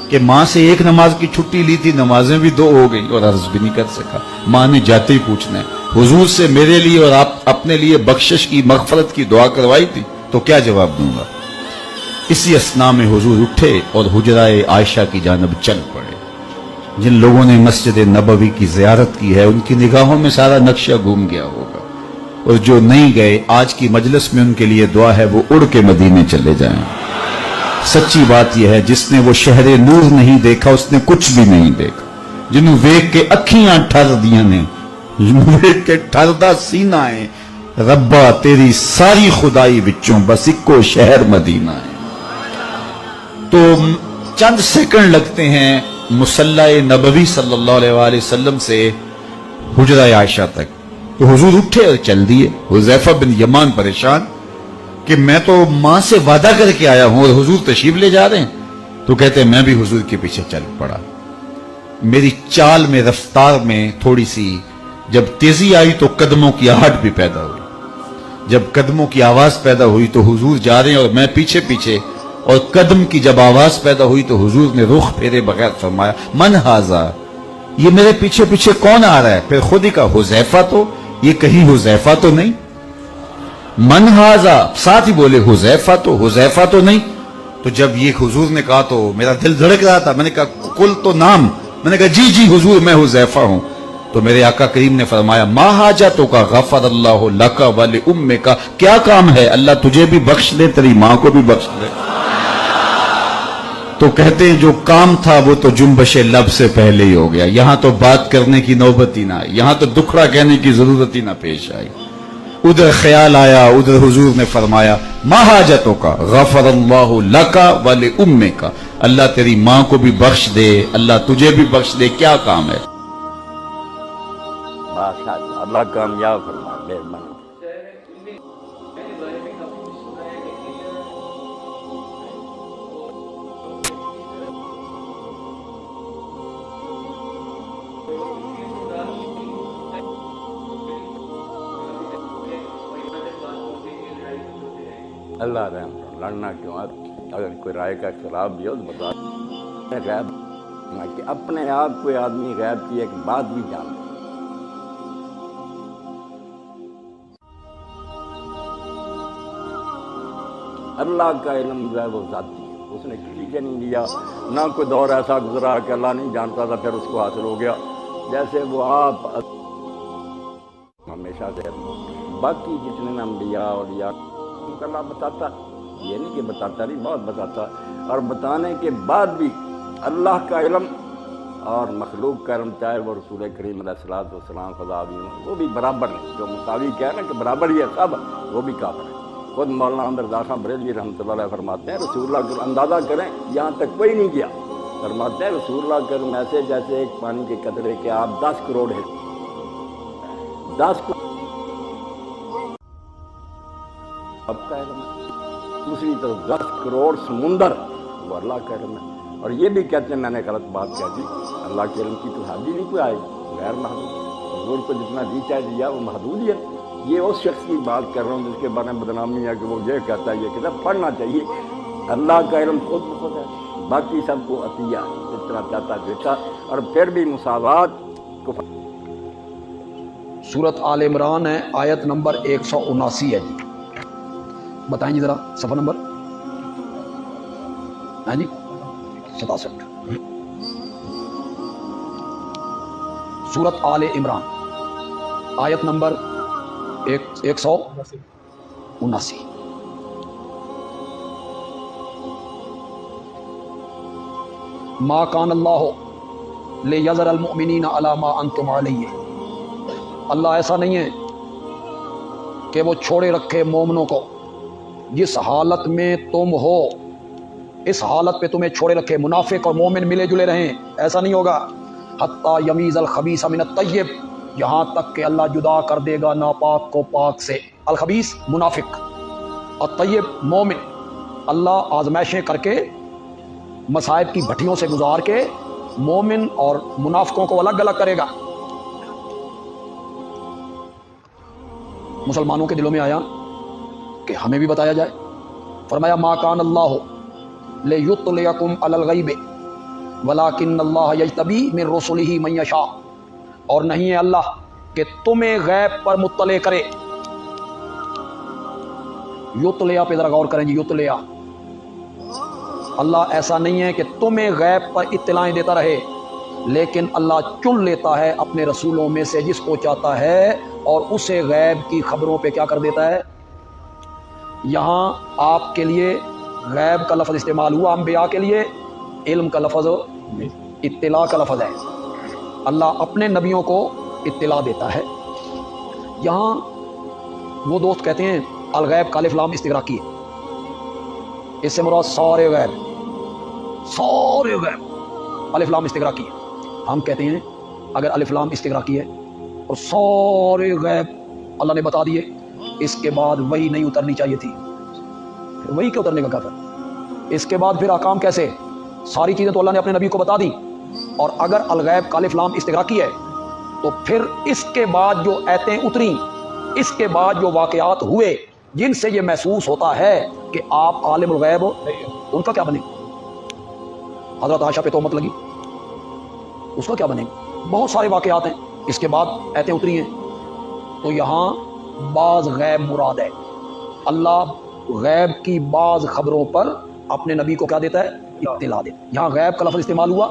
کہ ماں سے ایک نماز کی چھٹی لی تھی، نمازیں بھی 2 ہو گئی اور عرض بھی نہیں کر سکا۔ ماں نے جاتے ہی پوچھنا ہے، حضور سے میرے لیے اور آپ اپنے لیے بخشش کی، مغفرت کی دعا کروائی تھی، تو کیا جواب دوں گا؟ اسی اثنا میں حضور اٹھے اور حجرائے عائشہ کی جانب چل پڑے۔ جن لوگوں نے مسجد نبوی کی زیارت کی ہے ان کی نگاہوں میں سارا نقشہ گھوم گیا ہوگا، اور جو نہیں گئے آج کی مجلس میں ان کے لیے دعا ہے وہ اڑ کے مدینے چلے جائیں۔ سچی بات یہ ہے جس نے وہ شہر نور نہیں دیکھا اس نے کچھ بھی نہیں دیکھا۔ جنہوں ویک کے اکھیاں ٹھر دیاں نے، جنہوں ویک کے ٹھردا سینہ ہے، ربا تیری ساری خدائی وچوں بس اکو شہر مدینہ ہے۔ تو چند سیکنڈ لگتے ہیں مصلی نبوی صلی اللہ علیہ وآلہ وسلم سے حجرہ عائشہ تک، تو حضور اٹھے اور چل دیے۔ حذیفہ بن یمان پریشان کہ میں تو ماں سے وعدہ کر کے آیا ہوں اور حضور تشریف لے جا رہے ہیں، تو کہتے ہیں میں بھی حضور کے پیچھے چل پڑا۔ میری چال میں، رفتار میں تھوڑی سی جب تیزی آئی تو قدموں کی آہٹ بھی پیدا ہوئی۔ جب قدموں کی آواز پیدا ہوئی تو حضور جا رہے ہیں اور میں پیچھے پیچھے، اور قدم کی جب آواز پیدا ہوئی تو حضور نے رخ پھیرے بغیر فرمایا من ھذا، یہ میرے پیچھے پیچھے کون آ رہا ہے؟ پھر خود ہی کہا حذیفہ، تو یہ کہیں حذیفہ تو نہیں؟ من ھذا، ساتھ ہی بولے حذیفہ تو نہیں۔ تو جب یہ حضور نے کہا تو میرا دل دھڑک رہا تھا، میں نے کہا کل تو نام، میں نے کہا جی حضور میں حذیفہ ہوں۔ تو میرے آقا کریم نے فرمایا ما حاجتک غفر اللہ لک ولامک، کیا کام ہے؟ اللہ تجھے بھی بخش دے، تیری ماں کو بھی بخش دے۔ تو کہتے ہیں جو کام تھا وہ تو جنبش لب سے پہلے ہی ہو گیا، یہاں تو بات کرنے کی نوبت ہی نہ آئی، یہاں تو دکھڑا کہنے کی ضرورت ہی نہ پیش آئی۔ ادھر خیال آیا، ادھر حضور نے فرمایا ما حاجتک غفر اللہ لک ولامک، اللہ تیری ماں کو بھی بخش دے، اللہ تجھے بھی بخش دے، کیا کام ہے؟ ماشاءاللہ، اللہ کامیاب فرمائے، مہربانی۔ اللہ رحم، لڑنا کیوں؟ اگر کوئی رائے کا اختلاف بھی ہو تو بتا غیب نہ کہ اپنے آپ کوئی آدمی غیب کی ایک بات بھی جانتا۔ اللہ کا علم جو ہے وہ ذاتی ہے، اس نے کسی سے نہیں لیا، نہ کوئی دور ایسا گزرا کہ اللہ نہیں جانتا تھا پھر اس کو حاصل ہو گیا، جیسے وہ آپ ہمیشہ سے۔ باقی جتنے انبیاء اولیاء اللہ بتاتا، یہ نہیں کہ بتاتا نہیں، بہت بتاتا، اور بتانے کے بعد بھی اللہ کا علم اور مخلوق کا علم، چاہے وہ رسول کریم علیہ الصلوۃ والسلام خدا بھی ہوں، وہ بھی برابر نہیں۔ جو مساوی کہہ رہے ہیں کہ برابر ہی ہے سب، وہ بھی کافر ہے۔ خود مولانا احمد رضا خان بریلوی رحمۃ اللہ علیہ فرماتے ہیں رسول اللہ کا اندازہ کریں یہاں تک کوئی نہیں کیا، فرماتے ہیں رسول اللہ کا علم ایسے جیسے ایک پانی کے قطرے کے آپ 10 کروڑ ہے، 10 کروڑ آپ کا علم ہے، دوسری طرف 10 کروڑ سمندر وہ اللہ کا علم ہے۔ اور یہ بھی کہتے ہیں، میں نے غلط بات کہہ دی، اللہ کے علم کی تو حد ہی نہیں کوئی آئے، غیر محدود، حضور کو جتنا ریچارج دیا وہ محدود ہی ہے۔ یہ اس شخص کی بات کر رہا ہوں جس کے بارے میں بدنامی ہے کہ وہ یہ کہتا ہے، یہ کہتا ہے پڑھنا چاہیے، اللہ کا علم خود بخود ہے، باقی سب کو عطیہ جتنا چاہتا دیتا، اور پھر بھی مساوات کو سورت آل عمران ہے، آیت نمبر 179 ہے جی، بتائیں جی ذرا صفحہ نمبر، ہاں جی 67، سورت آل عمران آیت نمبر 179۔ ما کان اللہ لیذر المؤمنین علی ما انتم علیہ، اللہ ایسا نہیں ہے کہ وہ چھوڑے رکھے مومنوں کو جس حالت میں تم ہو، اس حالت پہ تمہیں چھوڑے رکھے، منافق اور مومن ملے جلے رہیں، ایسا نہیں ہوگا۔ حتی یمیز الخبیث من الطیب، یہاں تک کہ اللہ جدا کر دے گا ناپاک کو پاک سے۔ الخبیث منافق، الطیب مومن۔ اللہ آزمائشیں کر کے، مصائب کی بھٹیوں سے گزار کے مومن اور منافقوں کو الگ الگ کرے گا۔ مسلمانوں کے دلوں میں آیا کہ ہمیں بھی بتایا جائے، فرمایا ما کان اللہ لیطلعکم علی الغیب ولکن اللہ یجتبی من رسلہ من یشاء، اور نہیں ہے اللہ کہ تمہیں غیب پر مطلع کرے۔ یطلع پہ ذرا غور کریں جی، یطلع، اللہ ایسا نہیں ہے کہ تمہیں غیب پر اطلاعیں دیتا رہے، لیکن اللہ چن لیتا ہے اپنے رسولوں میں سے جس کو چاہتا ہے اور اسے غیب کی خبروں پہ کیا کر دیتا ہے۔ یہاں آپ کے لیے غیب کا لفظ استعمال ہوا، انبیاء کے لیے علم کا لفظ اطلاع کا لفظ ہے۔ اللہ اپنے نبیوں کو اطلاع دیتا ہے۔ یہاں وہ دوست کہتے ہیں الغیب کا الف لام استغراقی ہے، اس سے مراد سارے غیب، سارے غیب الف لام استغراقی ہے۔ ہم کہتے ہیں اگر الف لام استغراقی ہے اور سارے غیب اللہ نے بتا دیے، اس کے بعد وہی نہیں اترنی چاہیے تھی، پھر وہی کیا اترنے کا کیا پھر؟ اس کے بعد پھر احکام کیسے؟ ساری چیزیں تو اللہ نے اپنے نبی کو بتا دی، اور اگر الغیب کا الف لام استغراقی ہے تو پھر اس کے بعد جو آیتیں اتریں، اس کے بعد جو واقعات ہوئے جن سے یہ محسوس ہوتا ہے کہ آپ عالم الغیب ہو، ان کا کیا بنے؟ حضرت عائشہ پہ تہمت لگی، اس کا کیا بنے؟ بہت سارے واقعات ہیں، اس کے بعد آیتیں اتری ہیں، تو یہاں بعض غیب مراد ہے۔ اللہ غیب کی بعض خبروں پر اپنے نبی کو کیا دیتا ہے؟ اطلاع دیتا ہے۔ یہاں غیب کا لفظ استعمال ہوا،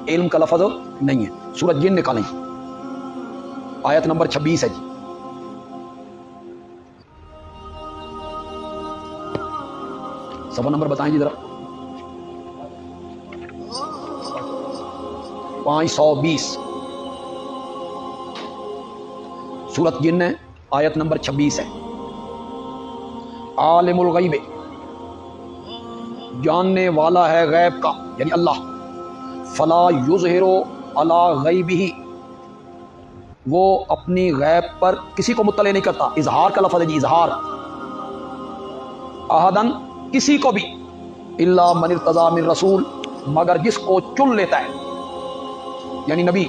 علم کا لفظ نہیں ہے۔ سورۃ جن نکالیں، آیت نمبر 26 ہے جی، صفحہ نمبر بتائیں جی ذرا، 520 سورۃ جن ہے، آیت نمبر 26 ہے۔ عالم الغیب، جاننے والا ہے غیب کا یعنی اللہ، فلا یظہر علی غیبہ، وہ اپنی غیب پر کسی کو مطلع نہیں کرتا۔ اظہار کا لفظ ہے جی، اظہار، احدن کسی کو بھی، الا من ارتضی من رسول، مگر جس کو چن لیتا ہے یعنی نبی،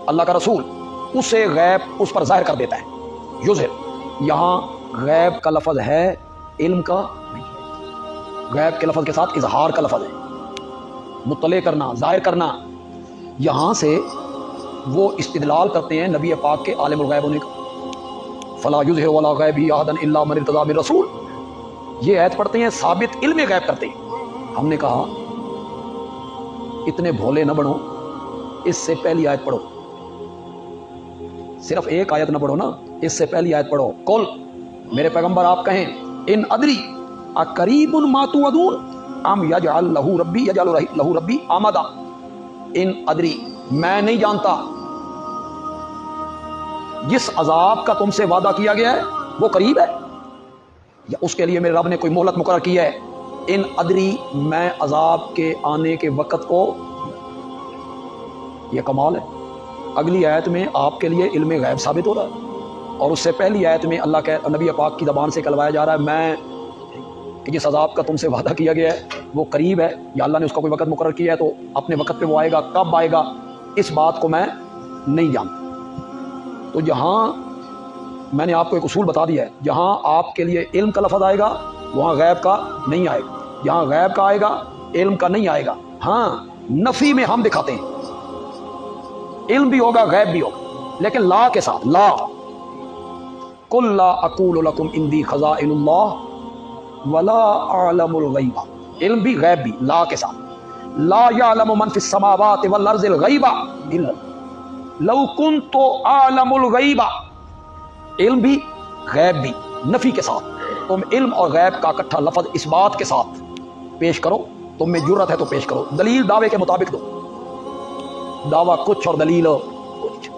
اللہ کا رسول، اسے غیب اس پر ظاہر کر دیتا ہے۔ یظہر، یہاں غیب کا لفظ ہے، علم کا نہیں۔ غیب کے لفظ کے ساتھ اظہار کا لفظ ہے، مطلع کرنا، ظاہر کرنا۔ یہاں سے وہ استدلال کرتے ہیں نبی پاک کے عالم الغیب ہونے کا، فلا یظہر علی غیبہ احدا الا من ارتضی من رسول۔ یہ آیت پڑھتے ہیں، ثابت علم غیب کرتے ہیں۔ ہم نے کہا اتنے بھولے نہ بنو، اس سے پہلی آیت پڑھو، صرف ایک آیت نہ پڑھو نا، اس سے پہلی آیت پڑھو۔ قل، میرے پیغمبر آپ کہیں، ان ادری اقریب ما توعدون ام یجعل لہ ربی امدا، ان ادری، میں نہیں جانتا جس عذاب کا تم سے وعدہ کیا گیا ہے وہ قریب ہے یا اس کے لیے میرے رب نے کوئی مہلت مقرر کی ہے۔ ان ادری، میں عذاب کے آنے کے وقت کو، یہ کمال ہے۔ اگلی آیت میں آپ کے لیے علم غیب ثابت ہو رہا ہے، اور اس سے پہلی آیت میں اللہ کے نبی پاک کی زبان سے کہلوایا جا رہا ہے میں کہ جس عذاب کا تم سے وعدہ کیا گیا ہے وہ قریب ہے، یا اللہ نے اس کا کوئی وقت مقرر کیا ہے تو اپنے وقت پہ وہ آئے گا، کب آئے گا اس بات کو میں نہیں جانتا۔ تو جہاں میں نے آپ کو ایک اصول بتا دیا ہے، جہاں آپ کے لیے علم کا لفظ آئے گا وہاں غیب کا نہیں آئے گا، جہاں غیب کا آئے گا علم کا نہیں آئے گا. ہاں نفی میں ہم دکھاتے ہیں علم بھی ہوگا غیب بھی ہوگا لیکن لا کے ساتھ. لا قل لا اقول لکم عندی خزائن اللہ ولا اعلم الغیب. علم بھی غیب بھی لا کے ساتھ. لا یعلم من فی السماوات والارض الغیب الا لو کنت اعلم الغیب. علم بھی غیب بھی نفی کے ساتھ. تم علم اور غیب کا اکٹھا لفظ اس بات کے ساتھ پیش کرو, تم میں جرت ہے تو پیش کرو. دلیل دعوے کے مطابق دو. دعویٰ کچھ اور دلیل کچھ.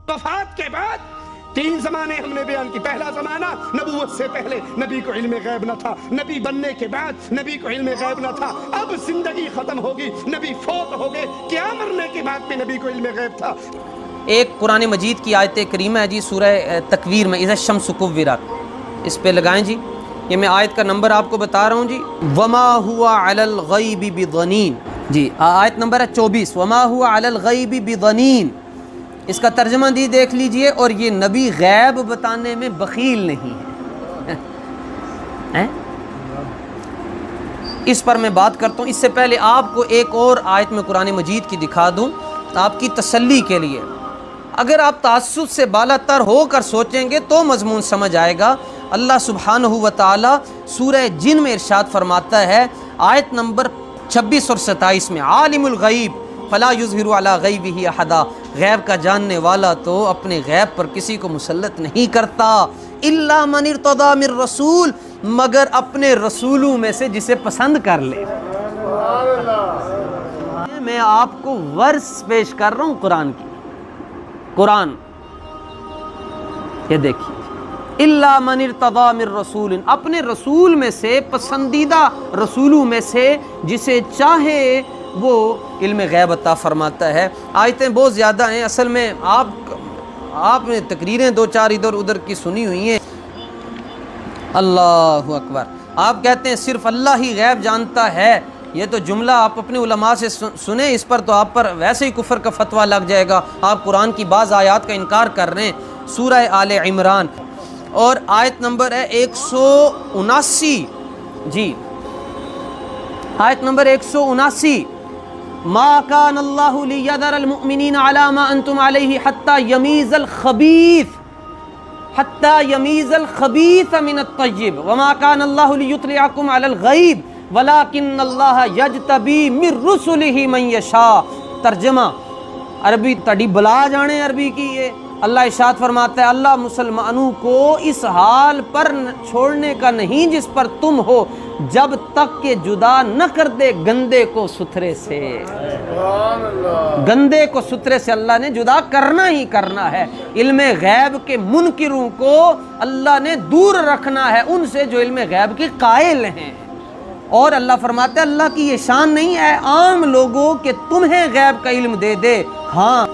وفات کے بعد 3 زمانے ہم نے بیان کی. پہلا زمانہ نبوت سے پہلے نبی کو علم غیب نہ تھا. نبی بننے کے بعد نبی کو علم غیب نہ تھا. اب زندگی ختم ہوگی, نبی فوت ہو گئے, کیا مرنے کے بعد میں نبی کو علم غیب تھا. ایک قرآن مجید کی آیت کریمہ ہے جی سورہ تکویر میں, اذا الشمس کورت, اس پہ لگائیں جی. یہ میں آیت کا نمبر آپ کو بتا رہا ہوں جی. وما ہوا علی الغیب بضنین. جی آیت نمبر ہے 24. وما ہوا علی الغیب بضنین. اس کا ترجمہ دی دیکھ لیجئے. اور یہ نبی غیب بتانے میں بخیل نہیں ہے. اس پر میں بات کرتا ہوں. اس سے پہلے آپ کو ایک اور آیت میں قرآن مجید کی دکھا دوں آپ کی تسلی کے لیے. اگر آپ تعصب سے بالا تر ہو کر سوچیں گے تو مضمون سمجھ آئے گا. اللہ سبحانہ و تعالی سورہ جن میں ارشاد فرماتا ہے آیت نمبر 26 اور 27 میں, عالم الغیب فلا یظہر علی غیبہ احدا. غیب کا جاننے والا تو اپنے غیب پر کسی کو مسلط نہیں کرتا. الا من ارتضی من رسول, مگر اپنے رسولوں میں سے جسے پسند کر لے. میں آپ کو ورس پیش کر رہا ہوں قرآن کی. قرآن یہ دیکھیے, الا من ارتضی من رسول, اپنے رسول میں سے پسندیدہ رسولوں میں سے جسے چاہے وہ علم غیب عطا فرماتا ہے. آیتیں بہت زیادہ ہیں. اصل میں آپ نے تقریریں 2-4 ادھر ادھر کی سنی ہوئی ہیں. اللہ اکبر. آپ کہتے ہیں صرف اللہ ہی غیب جانتا ہے. یہ تو جملہ آپ اپنے علماء سے سنیں, اس پر تو آپ پر ویسے ہی کفر کا فتویٰ لگ جائے گا. آپ قرآن کی بعض آیات کا انکار کر رہے ہیں. سورہ آل عمران اور آیت نمبر ہے 179. جی آیت نمبر 179. ما کان اللہ لیذر المؤمنین علی ما انتم علیہ حتی یمیز الخبیث من الطیب وما کان اللہ لیطلعکم علی الغیب ولکن اللہ یجتبی من رسلہ من یشاء. ترجمہ عربی تڑی بلا جانے عربی کی. یہ اللہ ارشاد فرماتا ہے اللہ مسلمانوں کو اس حال پر چھوڑنے کا نہیں جس پر تم ہو, جب تک کہ جدا نہ کر دے گندے کو ستھرے سے. گندے کو ستھرے سے اللہ نے جدا کرنا ہی کرنا ہے. علم غیب کے منکروں کو اللہ نے دور رکھنا ہے ان سے جو علم غیب کے قائل ہیں. اور اللہ فرماتا ہے اللہ کی یہ شان نہیں ہے عام لوگوں کہ تمہیں غیب کا علم دے دے. ہاں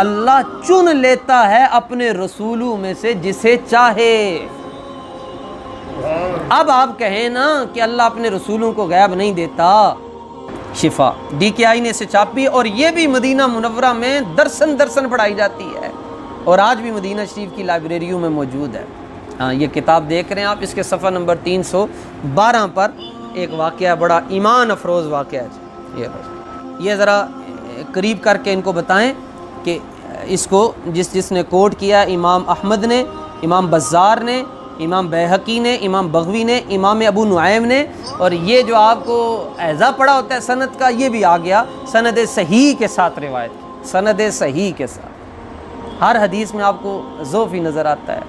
اللہ چن لیتا ہے اپنے رسولوں میں سے جسے چاہے. اب آپ کہیں نا کہ اللہ اپنے رسولوں کو غیب نہیں دیتا. شفا DKI نے اسے چھاپی اور یہ بھی مدینہ منورہ میں درسن پڑھائی جاتی ہے اور آج بھی مدینہ شریف کی لائبریریوں میں موجود ہے. ہاں یہ کتاب دیکھ رہے ہیں آپ, اس کے صفحہ نمبر 312 پر ایک واقعہ, بڑا ایمان افروز واقعہ ہے. یہ ذرا قریب کر کے ان کو بتائیں کہ اس کو جس نے کوٹ کیا امام احمد نے, امام بزار نے, امام بیہقی نے, امام بغوی نے, امام ابو نعیم نے, اور یہ جو آپ کو اعزا پڑا ہوتا ہے سند کا یہ بھی آ گیا سند صحیح کے ساتھ روایت, سند صحیح کے ساتھ. ہر حدیث میں آپ کو ضعف ہی نظر آتا ہے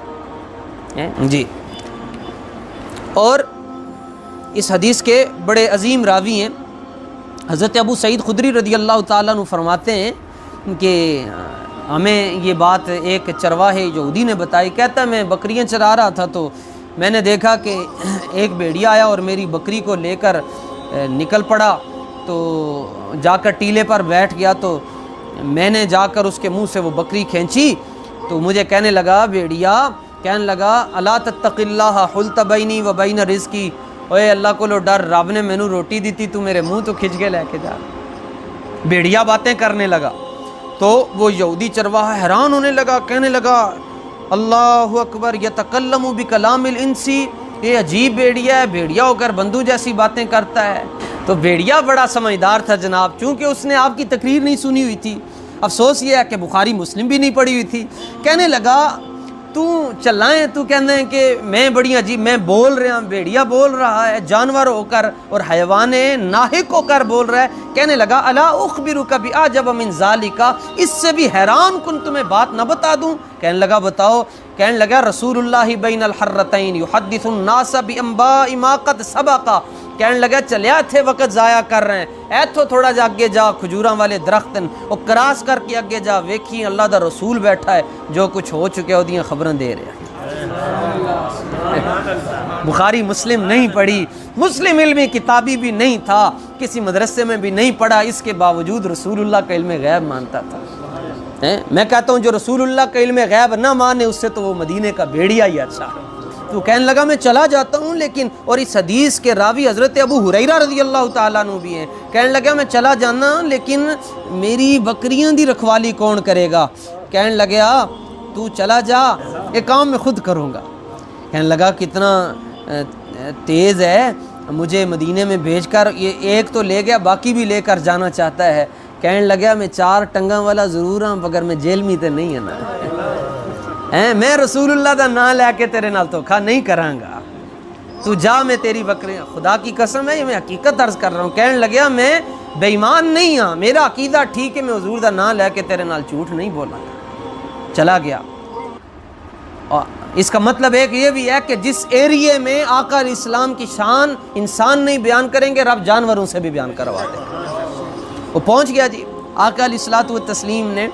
جی. اور اس حدیث کے بڑے عظیم راوی ہیں حضرت ابو سعید خدری رضی اللہ تعالیٰ عنہ فرماتے ہیں کہ ہمیں یہ بات ایک چرواہے یہودی نے بتائی. کہتا ہے میں بکریاں چرا رہا تھا تو میں نے دیکھا کہ ایک بھیڑیا آیا اور میری بکری کو لے کر نکل پڑا, تو جا کر ٹیلے پر بیٹھ گیا, تو میں نے جا کر اس کے منہ سے وہ بکری کھینچی تو مجھے کہنے لگا, بھیڑیا کہنے لگا الا تتق اللہ حلت بینی و بین رزقی, اوے اللہ کو لو ڈر, رب نے مینوں روٹی دی تھی, تو میرے منہ تو کھچ کے لے کے جا. بھیڑیا باتیں کرنے لگا تو وہ یہودی چرواہا حیران ہونے لگا, کہنے لگا اللہ اکبر یتکلم بکلام الانسی، یہ عجیب بھیڑیا ہے، بھیڑیا ہو کر بندو جیسی باتیں کرتا ہے۔ تو بھیڑیا بڑا سمجھدار تھا جناب، چونکہ اس نے آپ کی تقریر نہیں سنی ہوئی تھی، افسوس یہ ہے کہ بخاری مسلم بھی نہیں پڑھی ہوئی تھی۔ کہنے لگا تو چلائیں، تو کہنا ہے کہ میں بڑی عجیب، میں بول رہا ہوں، بھیڑیا بول رہا ہے جانور ہو کر اور حیوان ناحق ہو کر بول رہا ہے۔ کہنے لگا الا اخبرک باعجب من ذالک، اس سے بھی حیران کن تمہیں بات نہ بتا دوں؟ کہنے لگا بتاؤ۔ کہنے لگا رسول اللہ بین الحرتین یحدث الناس بانباء ما قد سبق، کہنے لگا چلیا تھے وقت ضائع کر رہے ہیں، ایتھو تھوڑا جا اگے جا کھجوراں والے درخت اور کراس کر کے اگے جا ویکھی اللہ دا رسول بیٹھا ہے، جو کچھ ہو چکے اودیاں خبراں دے رہا ہے۔ بخاری مسلم نہیں پڑھی، مسلم علمی کتابی بھی نہیں تھا، کسی مدرسے میں بھی نہیں پڑھا، اس کے باوجود رسول اللہ کا علم غیب مانتا تھا۔ میں کہتا ہوں جو رسول اللہ کا علم غیب نہ مانے اس سے تو وہ مدینے کا بھیڑیا ہی اچھا ہے۔ تو کہنے لگا میں چلا جاتا ہوں لیکن، اور اس حدیث کے راوی حضرت ابو ہریرہ رضی اللہ تعالیٰ عنہ بھی ہیں، کہنے لگا میں چلا جانا لیکن میری بکریاں دی رکھوالی کون کرے گا؟ کہنے لگا تو چلا جا، یہ کام میں خود کروں گا۔ کہنے لگا کتنا تیز ہے، مجھے مدینے میں بھیج کر یہ ایک تو لے گیا، باقی بھی لے کر جانا چاہتا ہے۔ کہنے لگا میں 4 ٹنگاں والا ضرور ہوں مگر میں جیل میں تے نہیں ہے نا، میں رسول اللہ دا نام لے کے تیرے نال دھوکھا نہیں کروں گا، تو جا، میں تیری بکریاں، خدا کی قسم ہے یہ میں حقیقت عرض کر رہا ہوں۔ کہنے لگا میں بے ایمان نہیں ہاں، میرا عقیدہ ٹھیک ہے، میں حضور دا نام لے کے تیرے نال جھوٹ نہیں بولا گا۔ چلا گیا۔ اور اس کا مطلب ایک یہ بھی ہے کہ جس ایریے میں آقا علیہ السلام کی شان انسان نہیں بیان کریں گے، رب جانوروں سے بھی بیان کروا دے گا۔ وہ پہنچ گیا جی، آقا علیہ الصلوۃ والتسلیم نے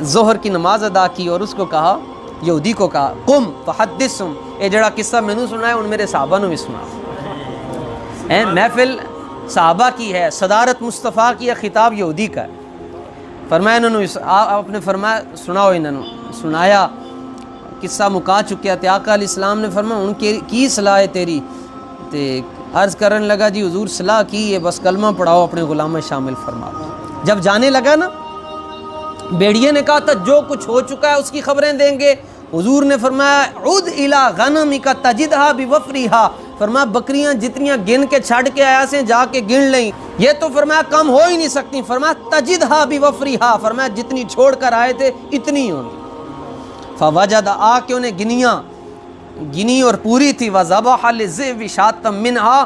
ظہر کی نماز ادا کی اور اس کو کہا، یہودی کو کہا قم فحدثہم، یہ جڑا قصہ میں نے سنا ہے ان میرے صحابہ نے بھی سنا۔ محفل صحابہ کی ہے، صدارت مصطفیٰ کی ہے، خطاب یہودی کا ہے۔ فرمایا انہوں نے، آپ نے فرمایا سناؤ، انہوں نے سنایا، قصہ مکا چکیا تھے۔ آقا علیہ السلام نے فرمایا ان کی صلاح ہے تیری؟ تے عرض کرنے لگا جی حضور صلاح کی ہے، بس کلمہ پڑھاؤ، اپنے غلام میں شامل فرماؤ۔ جب جانے لگا نا، بیڑیے نے کہا تھا جو کچھ ہو چکا ہے اس کی خبریں دیں گے۔ حضور نے فرمایا عد الی غنمک تجدھا بوفریھا، فرمایا بکریاں جتنیاں گن کے چھڑ کے آیا سے جا کے گن لیں، یہ تو فرمایا کم ہو ہی نہیں سکتی، فرمایا تجدھا بوفریھا، فرمایا جتنی چھوڑ کر آئے تھے اتنی ہوں گی۔ فوجد، آ کے انہیں گنی اور پوری تھی، وذبح للذئب شاۃ منھا،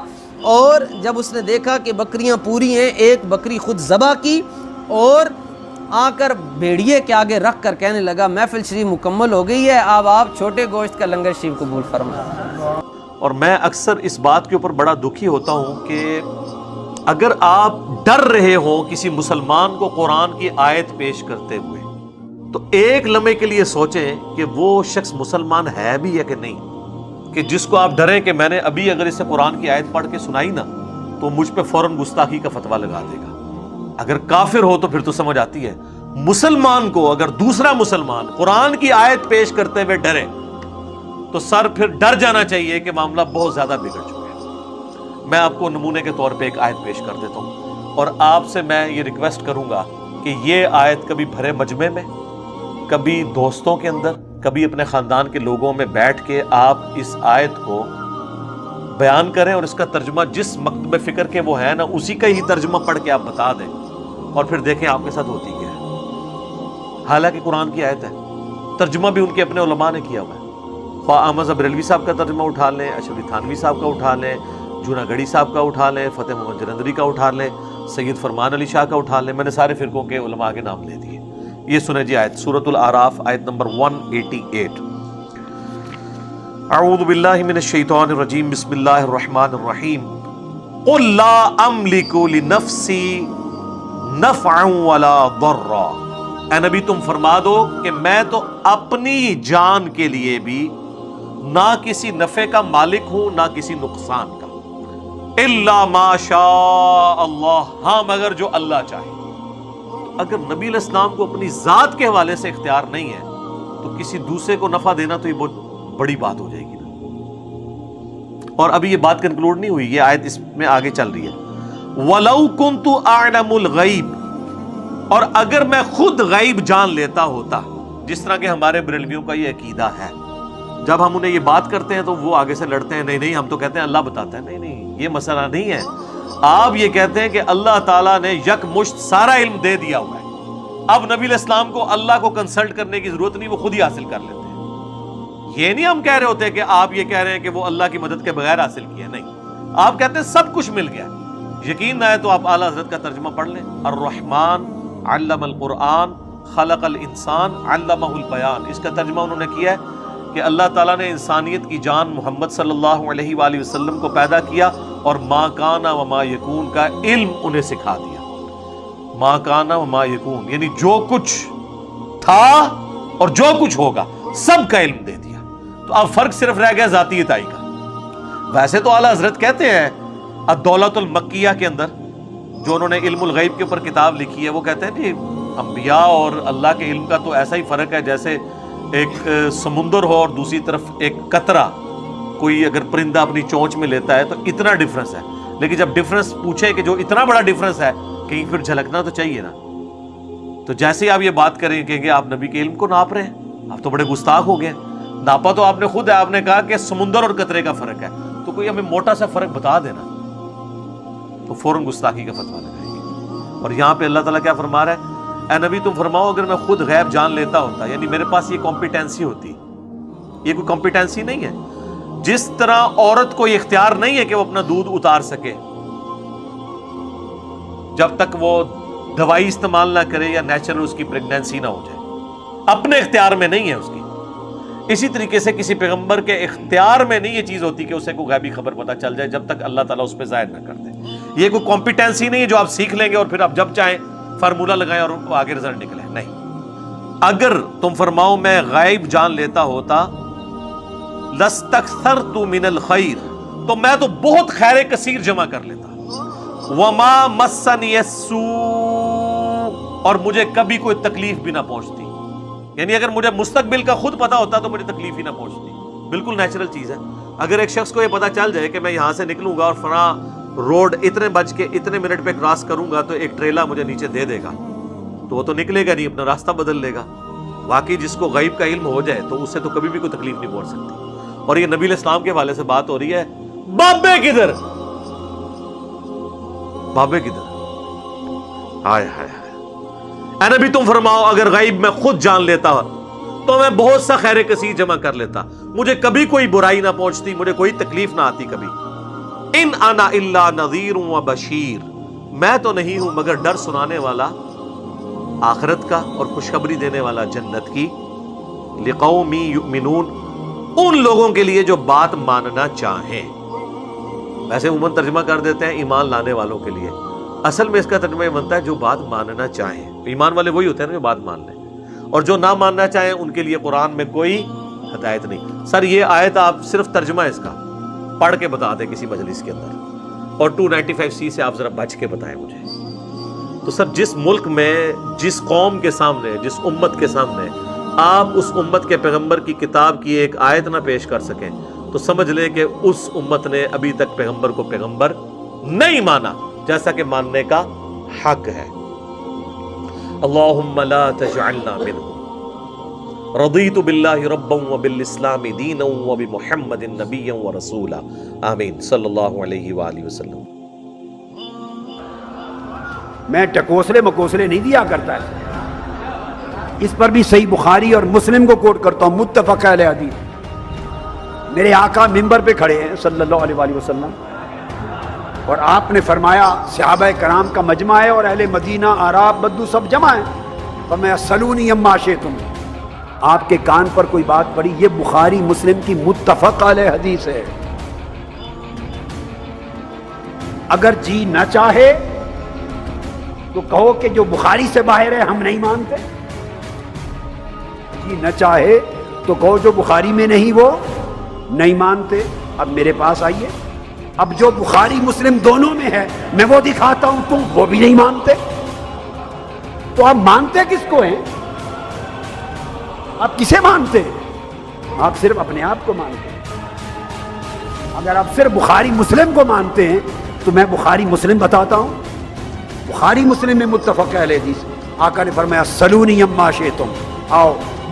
اور جب اس نے دیکھا کہ بکریاں پوری ہیں، ایک بکری خود ذبح کی اور آ کر بھیڑیے کے آگے رکھ کر کہنے لگا محفل شریف مکمل ہو گئی ہے، اب آپ چھوٹے گوشت کا لنگر شریف قبول فرمائیں۔ اور میں اکثر اس بات کے اوپر بڑا دکھی ہوتا ہوں کہ اگر آپ ڈر رہے ہوں کسی مسلمان کو قرآن کی آیت پیش کرتے ہوئے تو ایک لمحے کے لیے سوچیں کہ وہ شخص مسلمان ہے بھی یا کہ نہیں، کہ جس کو آپ ڈریں کہ میں نے ابھی اگر اسے قرآن کی آیت پڑھ کے سنائی نا تو مجھ پہ فوراً گستاخی کا فتویٰ لگا دے گا۔ اگر کافر ہو تو پھر تو سمجھ آتی ہے، مسلمان کو اگر دوسرا مسلمان قرآن کی آیت پیش کرتے ہوئے ڈرے تو سر پھر ڈر جانا چاہیے کہ معاملہ بہت زیادہ بگڑ چکا ہے۔ میں آپ کو نمونے کے طور پہ ایک آیت پیش کر دیتا ہوں اور آپ سے میں یہ ریکویسٹ کروں گا کہ یہ آیت کبھی بھرے مجمع میں، کبھی دوستوں کے اندر، کبھی اپنے خاندان کے لوگوں میں بیٹھ کے آپ اس آیت کو بیان کریں اور اس کا ترجمہ جس مکتب فکر کے وہ ہے نا اسی کا ہی ترجمہ پڑھ کے آپ بتا دیں اور پھر دیکھیں آپ کے ساتھ ہوتی کیا ہے۔ حالانکہ قرآن کی آیت ہے، ترجمہ بھی ان کے اپنے علماء نے کیا ہوا ہے، خواہ احمد بریلوی صاحب کا ترجمہ اٹھا لیں، اشرفی تھانوی صاحب کا اٹھا لیں، جونا گڑھی صاحب کا اٹھا لیں، فتح محمد جلندری کا اٹھا لیں، سید فرمان علی شاہ کا اٹھا لیں، میں نے سارے فرقوں کے علماء کے نام لے دیے۔ یہ سنیں جی آیت، سورۃ الاعراف، آیت نمبر 188۔ اعوذ باللہ من الشیطان الرجیم، بسم اللہ الرحمن الرحیم۔ قل لا املک لنفسی نفعا ولا ضرا، اے نبی تم فرما دو کہ میں تو اپنی جان کے لیے بھی نہ کسی نفع کا مالک ہوں نہ کسی نقصان کا، الا ما شاء اللہ، ہاں مگر جو اللہ چاہے۔ اگر نبی علیہ السلام کو اپنی ذات کے حوالے سے اختیار نہیں ہے تو کسی دوسرے کو نفع دینا تو یہ بہت بڑی بات ہو جائے گی نا۔ اور ابھی یہ بات کنکلوڈ نہیں ہوئی، یہ آیت اس میں آگے چل رہی ہے۔ وَلَوْ كُنْتُ أَعْلَمُ الْغَيْبِ، اور اگر میں خود غیب جان لیتا ہوتا، جس طرح کہ ہمارے بریلویوں کا یہ عقیدہ ہے. جب ہم انہیں یہ بات کرتے ہیں تو وہ آگے سے لڑتے ہیں, نہیں ہم تو کہتے ہیں اللہ بتاتا ہے. نہیں, یہ مسئلہ نہیں ہے. آپ یہ کہتے ہیں کہ اللہ تعالیٰ نے یک مشت سارا علم دے دیا ہوا ہے, اب نبی علیہ السلام کو اللہ کو کنسلٹ کرنے کی ضرورت نہیں, وہ خود ہی حاصل کر لیتے ہیں. یہ نہیں ہم کہہ رہے ہوتے کہ آپ یہ کہہ رہے ہیں کہ وہ اللہ کی مدد کے بغیر حاصل کیا. نہیں, آپ کہتے ہیں سب کچھ مل گیا. یقین نہ ہے تو آپ اعلیٰ حضرت کا ترجمہ پڑھ لیں, الرحمن علم القرآن خلق الانسان علمہ البیان. اس کا ترجمہ انہوں نے کیا ہے کہ اللہ تعالیٰ نے انسانیت کی جان محمد صلی اللہ علیہ وآلہ وسلم کو پیدا کیا اور ما کان و ما یکون کا علم انہیں سکھا دیا. ما کان و ما یکون یعنی جو کچھ تھا اور جو کچھ ہوگا سب کا علم دے دیا. تو اب فرق صرف رہ گیا ذاتی عطائی کا. ویسے تو اعلیٰ حضرت کہتے ہیں الدولۃ المکیہ کے اندر, جو انہوں نے علم الغیب کے اوپر کتاب لکھی ہے, وہ کہتے ہیں کہ انبیاء اور اللہ کے علم کا تو ایسا ہی فرق ہے جیسے ایک سمندر ہو اور دوسری طرف ایک قطرہ, کوئی اگر پرندہ اپنی چونچ میں لیتا ہے تو اتنا ڈفرنس ہے. لیکن جب ڈفرنس پوچھے کہ جو اتنا بڑا ڈفرنس ہے کہیں پھر جھلکنا تو چاہیے نا. تو جیسے ہی آپ یہ بات کریں کہ آپ نبی کے علم کو ناپ رہے ہیں, آپ تو بڑے گستاخ ہو گئے. ناپا تو آپ نے خود ہے, آپ نے کہا کہ سمندر اور قطرے کا فرق ہے, تو کوئی ہمیں موٹا سا فرق بتا دینا تو فوراً گستاخی کا فتویٰ لگائیں گے. اور یہاں پہ اللہ تعالیٰ کیا فرما رہا ہے, اے نبی تم فرماؤ اگر میں خود غیب جان لیتا ہوتا, یعنی میرے پاس یہ کمپیٹنسی ہوتی. یہ کوئی کمپیٹنسی نہیں ہے. جس طرح عورت کو یہ اختیار نہیں ہے کہ وہ اپنا دودھ اتار سکے جب تک وہ دوائی استعمال نہ کرے یا نیچرل اس کی پریگنینسی نہ ہو جائے, اپنے اختیار میں نہیں ہے اس کی. اسی طریقے سے کسی پیغمبر کے اختیار میں نہیں یہ چیز ہوتی کہ اسے کوئی غیبی خبر پتہ چل جائے جب تک اللہ تعالیٰ اس پہ ظاہر نہ کر دے. یہ کوئی کمپیٹنسی نہیں ہے جو آپ سیکھ لیں گے اور پھر آپ جب چاہیں فارمولہ لگائیں اور آگے رزلٹ نکلے. نہیں, اگر تم فرماؤ میں غیب جان لیتا ہوتا لستکثرت من الخیر, تو میں تو بہت خیر کثیر جمع کر لیتا. وما مسنی السوء, اور مجھے کبھی کوئی تکلیف بھی نہ پہنچتی. یعنی اگر مجھے مستقبل کا خود پتا ہوتا تو مجھے تکلیف ہی نہ پہنچتی. بالکل نیچرل چیز ہے. اگر ایک شخص کو یہ پتا چل جائے کہ میں یہاں سے نکلوں گا اور فلاں روڈ اتنے بج کے اتنے منٹ پہ کراس کروں گا تو ایک ٹریلا مجھے نیچے دے دے گا, تو وہ تو نکلے گا نہیں, اپنا راستہ بدل لے گا. واقعی جس کو غیب کا علم ہو جائے تو اس سے تو کبھی بھی کوئی تکلیف نہیں پہنچ سکتی. اور یہ نبی علیہ السلام کے حوالے سے بات ہو رہی ہے. بابے کدھر, بابے کدھر, ہائے ہائے ہائے. اے نبی تم فرماؤ اگر غیب میں خود جان لیتا تو میں بہت سا خیر کثیر جمع کر لیتا, مجھے کبھی کوئی برائی نہ پہنچتی, مجھے کوئی تکلیف نہ آتی کبھی. ان انا الا نذیر و بشیر, میں تو نہیں ہوں مگر ڈر سنانے والا آخرت کا اور خوشخبری دینے والا جنت کی. لقوم یؤمنون, ان لوگوں کے لیے جو بات ماننا چاہیں. ویسے عموماً ترجمہ کر دیتے ہیں ایمان لانے والوں کے لیے, اصل میں اس کا ترجمہ یہ بنتا ہے جو بات ماننا چاہیں. ایمان والے وہی ہوتے ہیں جو بات مان لیں, اور جو نہ ماننا چاہیں ان کے لیے قرآن میں کوئی ہدایت نہیں. سر یہ آیت آپ صرف ترجمہ اس کا پڑھ کے بتا دیں کسی مجلس کے اندر, اور 295C سے آپ ذرا بچ کے بتائیں مجھے. تو سر جس ملک میں, جس قوم کے سامنے, جس امت کے سامنے آپ اس امت کے پیغمبر کی کتاب کی ایک آیت نہ پیش کر سکیں تو سمجھ لیں کہ اس امت نے ابھی تک پیغمبر کو پیغمبر نہیں مانا جیسا کہ ماننے کا حق ہے. اللہم لا تجعلنا منہم, رضیت باللہ ربا وبالاسلام دینا وبمحمد نبیا ورسولا, آمین صلی اللہ علیہ وآلہ وسلم. میں ٹکوسلے مکوسلے نہیں دیا کرتا ہے. اس پر بھی صحیح بخاری اور مسلم کو کوٹ کرتا ہوں, متفق علیہ حدیث. میرے آقا ممبر پہ کھڑے ہیں صلی اللہ علیہ وآلہ وسلم, اور آپ نے فرمایا صحابہ کرام کا مجمع ہے اور اہل مدینہ اعراب بدو سب جمع ہیں, فرمایا سلونی اما شئتم. آپ کے کان پر کوئی بات پڑی, یہ بخاری مسلم کی متفق علیہ حدیث ہے. اگر جی نہ چاہے تو کہو کہ جو بخاری سے باہر ہے ہم نہیں مانتے, جی نہ چاہے تو کہو جو بخاری میں نہیں وہ نہیں مانتے. اب میرے پاس آئیے, اب جو بخاری مسلم دونوں میں ہے میں وہ دکھاتا ہوں, تم وہ بھی نہیں مانتے. تو آپ مانتے کس کو ہیں؟ آپ کسے مانتے ہیں؟ آپ صرف اپنے آپ کو مانتے ہیں. اگر آپ صرف بخاری مسلم کو مانتے ہیں تو میں بخاری مسلم بتاتا ہوں. بخاری مسلم میں متفق علیہ حدیث, آقا نے فرمایا سلونی اما شئتم, آؤ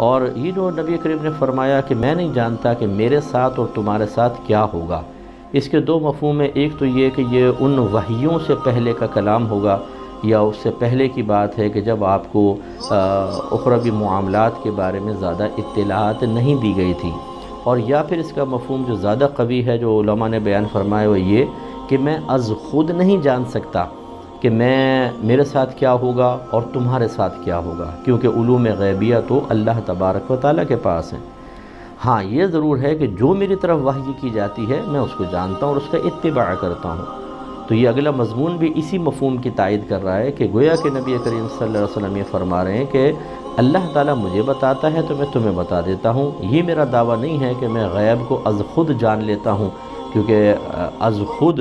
اور یہ جو نبی کریم نے فرمایا کہ میں نہیں جانتا کہ میرے ساتھ اور تمہارے ساتھ کیا ہوگا، اس کے دو مفہوم ہیں۔ ایک تو یہ کہ یہ ان وحیوں سے پہلے کا کلام ہوگا یا اس سے پہلے کی بات ہے کہ جب آپ کو اخروی معاملات کے بارے میں زیادہ اطلاعات نہیں دی گئی تھی، اور یا پھر اس کا مفہوم جو زیادہ قوی ہے جو علماء نے بیان فرمایا وہ یہ کہ میں از خود نہیں جان سکتا کہ میرے ساتھ کیا ہوگا اور تمہارے ساتھ کیا ہوگا، کیونکہ علوم غیبیہ تو اللہ تبارک و تعالیٰ کے پاس ہیں۔ ہاں یہ ضرور ہے کہ جو میری طرف وحی کی جاتی ہے میں اس کو جانتا ہوں اور اس کا اتباع کرتا ہوں۔ تو یہ اگلا مضمون بھی اسی مفہوم کی تائید کر رہا ہے کہ گویا کہ نبی کریم صلی اللہ علیہ وسلم یہ فرما رہے ہیں کہ اللہ تعالیٰ مجھے بتاتا ہے تو میں تمہیں بتا دیتا ہوں۔ یہ میرا دعویٰ نہیں ہے کہ میں غیب کو از خود جان لیتا ہوں، کیونکہ از خود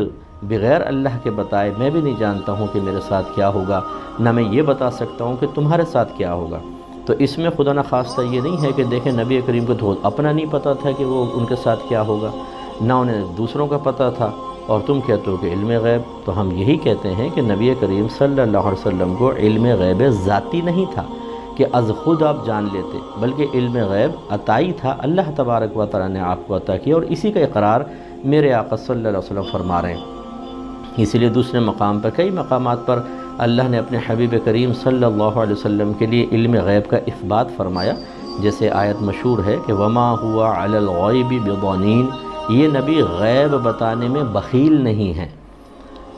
بغیر اللہ کے بتائے میں بھی نہیں جانتا ہوں کہ میرے ساتھ کیا ہوگا، نہ میں یہ بتا سکتا ہوں کہ تمہارے ساتھ کیا ہوگا۔ تو اس میں خدا نخواستہ یہ نہیں ہے کہ دیکھیں نبی کریم کو تو اپنا نہیں پتہ تھا کہ وہ ان کے ساتھ کیا ہوگا، نہ انہیں دوسروں کا پتہ تھا، اور تم کہتے ہو کہ علم غیب۔ تو ہم یہی کہتے ہیں کہ نبی کریم صلی اللہ علیہ وسلم کو علم غیب ذاتی نہیں تھا کہ از خود آپ جان لیتے، بلکہ علم غیب عطائی تھا، اللہ تبارک و تعالیٰ نے آپ کو عطا کیا، اور اسی کا اقرار میرے آقا صلی اللہ علیہ وسلم فرما رہے ہیں۔ اسی لیے دوسرے مقام پر کئی مقامات پر اللہ نے اپنے حبیب کریم صلی اللہ علیہ وسلم کے لیے علم غیب کا اثبات فرمایا، جیسے آیت مشہور ہے کہ وما ہوا علی الغیب بضنین، یہ نبی غیب بتانے میں بخیل نہیں ہیں۔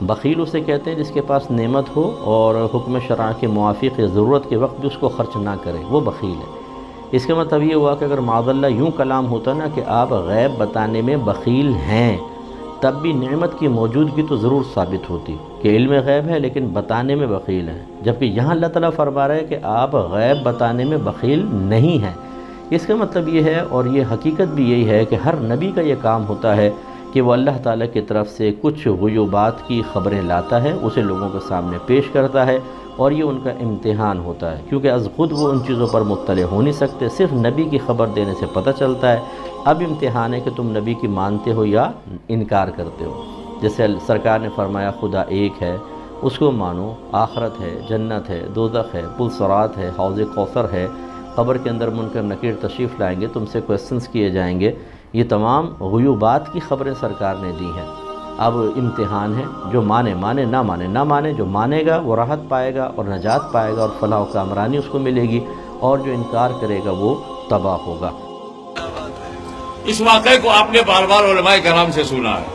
بخیل اسے کہتے ہیں جس کے پاس نعمت ہو اور حکم شرع کے موافق ضرورت کے وقت بھی اس کو خرچ نہ کرے، وہ بخیل ہے۔ اس کا مطلب یہ ہوا کہ اگر معاذ اللہ یوں کلام ہوتا نا کہ آپ غیب بتانے میں بخیل ہیں، تب بھی نعمت کی موجودگی تو ضرور ثابت ہوتی کہ علم غیب ہے لیکن بتانے میں بخیل ہیں، جبکہ یہاں اللہ تعالیٰ فرما رہا ہے کہ آپ غیب بتانے میں بخیل نہیں ہیں۔ اس کا مطلب یہ ہے، اور یہ حقیقت بھی یہی ہے کہ ہر نبی کا یہ کام ہوتا ہے کہ وہ اللہ تعالیٰ کی طرف سے کچھ غیوبات کی خبریں لاتا ہے، اسے لوگوں کے سامنے پیش کرتا ہے، اور یہ ان کا امتحان ہوتا ہے، کیونکہ از خود وہ ان چیزوں پر مطلع ہو نہیں سکتے، صرف نبی کی خبر دینے سے پتہ چلتا ہے۔ اب امتحان ہے کہ تم نبی کی مانتے ہو یا انکار کرتے ہو۔ جیسے سرکار نے فرمایا خدا ایک ہے، اس کو مانو، آخرت ہے، جنت ہے، دوزخ ہے، پل صراط ہے، حوض کوثر ہے، قبر کے اندر منکر نکیر تشریف لائیں گے، تم سے کویسچنز کیے جائیں گے۔ یہ تمام غیوبات کی خبریں سرکار نے دی ہیں۔ اب امتحان ہے، جو مانے مانے، نہ مانے نہ مانے، جو مانے گا وہ راحت پائے گا اور نجات پائے گا اور فلاح و کامرانی اس کو ملے گی، اور جو انکار کرے گا وہ تباہ ہوگا۔ اس واقعے کو آپ نے بار بار علماء کرام سے سنا ہے،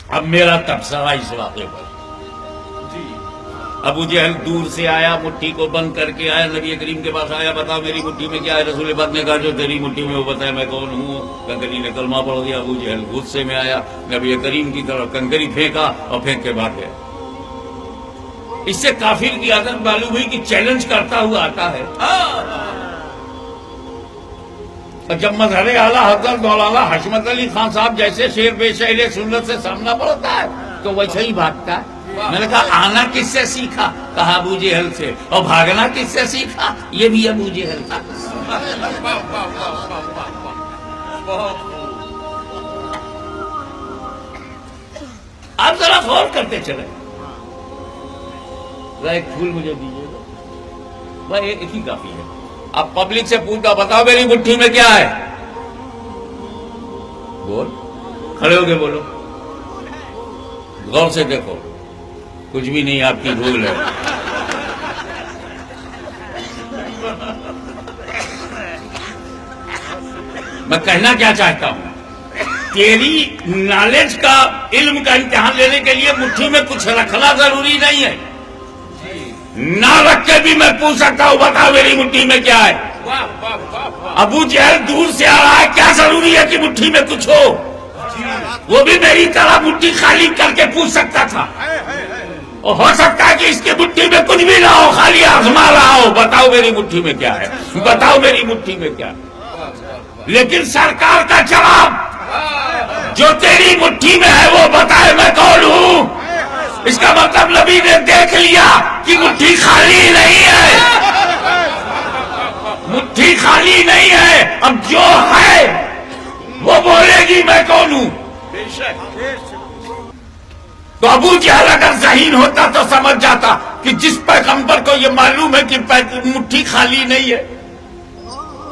اب میرا تبصرہ اس واقعے پر۔ ابو جہل دور سے آیا، مٹھی کو بند کر کے آیا، نبی کریم کے پاس آیا، بتا میری مٹھی میں کیا ہے؟ رسول پاک نے کہا جو تیری مٹھی میں وہ بتایا میں کون ہوں۔ کنکری نے کلمہ پڑھ دیا، ابو جہل غصے میں آیا، نبی کریم کی طرف کنکری پھینکا اور پھینک کے بھاگ گیا۔ اس سے کافر کی عادت معلوم ہوئی کہ چیلنج کرتا ہوا آتا ہے۔ اور جب مظہر اعلیٰ حضرت مولانا حشمت علی خان صاحب جیسے شیر بے شعر سنت سے سامنا پڑتا ہے تو ویسے ہی بھاگتا ہے۔ میں نے کہا آنا کس سے سیکھا؟ کہا ابو جہل سے۔ اور بھاگنا کس سے سیکھا؟ یہ بھی ابو جہل تھا۔ آپ ذرا غور کرتے چلے۔ ایک پھول مجھے دیجیے گا، بھائی ایک ہی کافی ہے۔ اب پبلک سے پوچھتا بتاؤ میری مٹھی میں کیا ہے؟ بول، کھڑے ہو کے بولو، غور سے دیکھو، کچھ بھی نہیں، آپ کی بھول ہے۔ میں کہنا کیا چاہتا ہوں، تیری نالج کا، علم کا امتحان لینے کے لیے مٹھی میں کچھ رکھنا ضروری نہیں ہے، نہ رکھ کے بھی میں پوچھ سکتا ہوں بتا میری مٹھی میں کیا ہے۔ ابو جہل دور سے آ رہا ہے، کیا ضروری ہے کہ مٹھی میں کچھ ہو؟ وہ بھی میری طرح مٹھی خالی کر کے پوچھ سکتا تھا، اور ہو سکتا ہے کہ اس کی مٹھی میں کچھ بھی نہ ہو، خالی آزما رہا ہو، بتاؤ میری مٹھی میں کیا ہے، بتاؤ میری مٹھی میں کیا ہے۔ لیکن سرکار کا جواب جو تیری مٹھی میں ہے وہ بتائے میں کون ہوں۔ اس کا مطلب نبی نے دیکھ لیا کہ مٹھی خالی نہیں ہے، مٹھی خالی نہیں ہے، اب جو ہے وہ بولے گی میں کون ہوں۔ تو ابو جہل اگر ذہین ہوتا تو سمجھ جاتا کہ جس پیغمبر کو یہ معلوم ہے کہ مٹھی خالی نہیں ہے،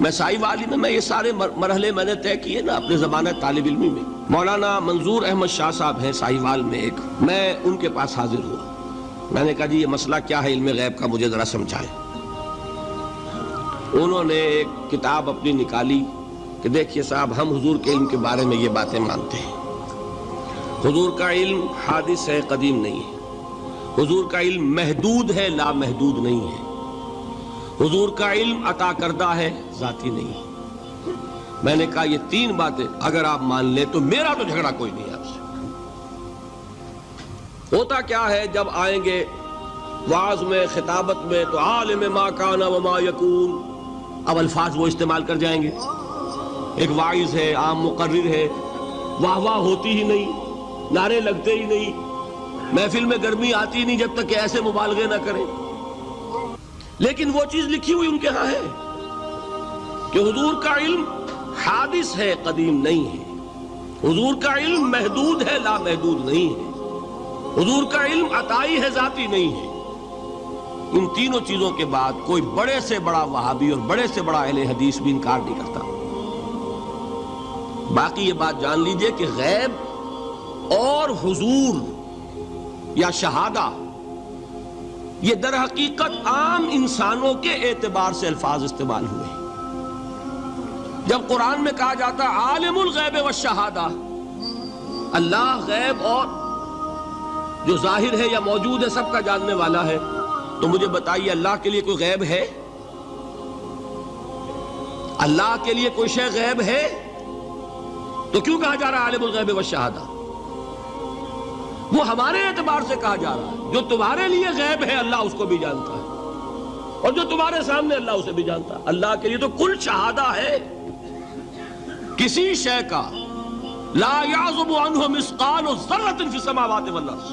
میں سائی والی میں یہ سارے مرحلے میں نے طے کیے نا اپنے زمانہ طالب علمی میں. مولانا منظور احمد شاہ صاحب ہیں سائی وال میں ایک, میں ان کے پاس حاضر ہوا. میں نے کہا جی یہ مسئلہ کیا ہے علم غیب کا, مجھے ذرا سمجھائیں. انہوں نے ایک کتاب اپنی نکالی کہ دیکھیے صاحب ہم حضور کے علم کے بارے میں یہ باتیں مانتے ہیں. حضور کا علم حادث ہے, قدیم نہیں ہے. حضور کا علم محدود ہے, لا محدود نہیں ہے. حضور کا علم عطا کردہ ہے, ذاتی نہیں ہے. میں نے کہا یہ تین باتیں اگر آپ مان لیں تو میرا تو جھگڑا کوئی نہیں آپ سے. ہوتا کیا ہے جب آئیں گے وعظ میں خطابت میں تو عالم ما کان وما یکون, اب الفاظ وہ استعمال کر جائیں گے. ایک واعظ ہے, عام مقرر ہے, واہ واہ ہوتی ہی نہیں, نعرے لگتے ہی نہیں, محفل میں گرمی آتی نہیں جب تک کہ ایسے مبالغے نہ کریں. لیکن وہ چیز لکھی ہوئی ان کے ہاں ہے کہ حضور کا علم حادث ہے, قدیم نہیں ہے. حضور کا علم محدود ہے, لا محدود نہیں ہے. حضور کا علم عطائی ہے, ذاتی نہیں ہے. ان تینوں چیزوں کے بعد کوئی بڑے سے بڑا وہابی اور بڑے سے بڑا اہل حدیث بھی انکار نہیں کرتا. باقی یہ بات جان لیجئے کہ غیب اور حضور یا شہادہ یہ در حقیقت عام انسانوں کے اعتبار سے الفاظ استعمال ہوئے ہیں. جب قرآن میں کہا جاتا ہے عالم الغیب والشہادہ, اللہ غیب اور جو ظاہر ہے یا موجود ہے سب کا جاننے والا ہے, تو مجھے بتائیے اللہ کے لیے کوئی غیب ہے؟ اللہ کے لیے کوئی شے غیب ہے؟ تو کیوں کہا جا رہا ہے عالم الغیب والشہادہ؟ وہ ہمارے اعتبار سے کہا جا رہا ہے. جو تمہارے لیے غیب ہے اللہ اس کو بھی جانتا ہے, اور جو تمہارے سامنے اللہ اسے بھی جانتا ہے. اللہ کے لیے تو کل شہادہ ہے. کسی شے کا لا یعزب عنہ مثقال ذرۃ فی السماوات والارض,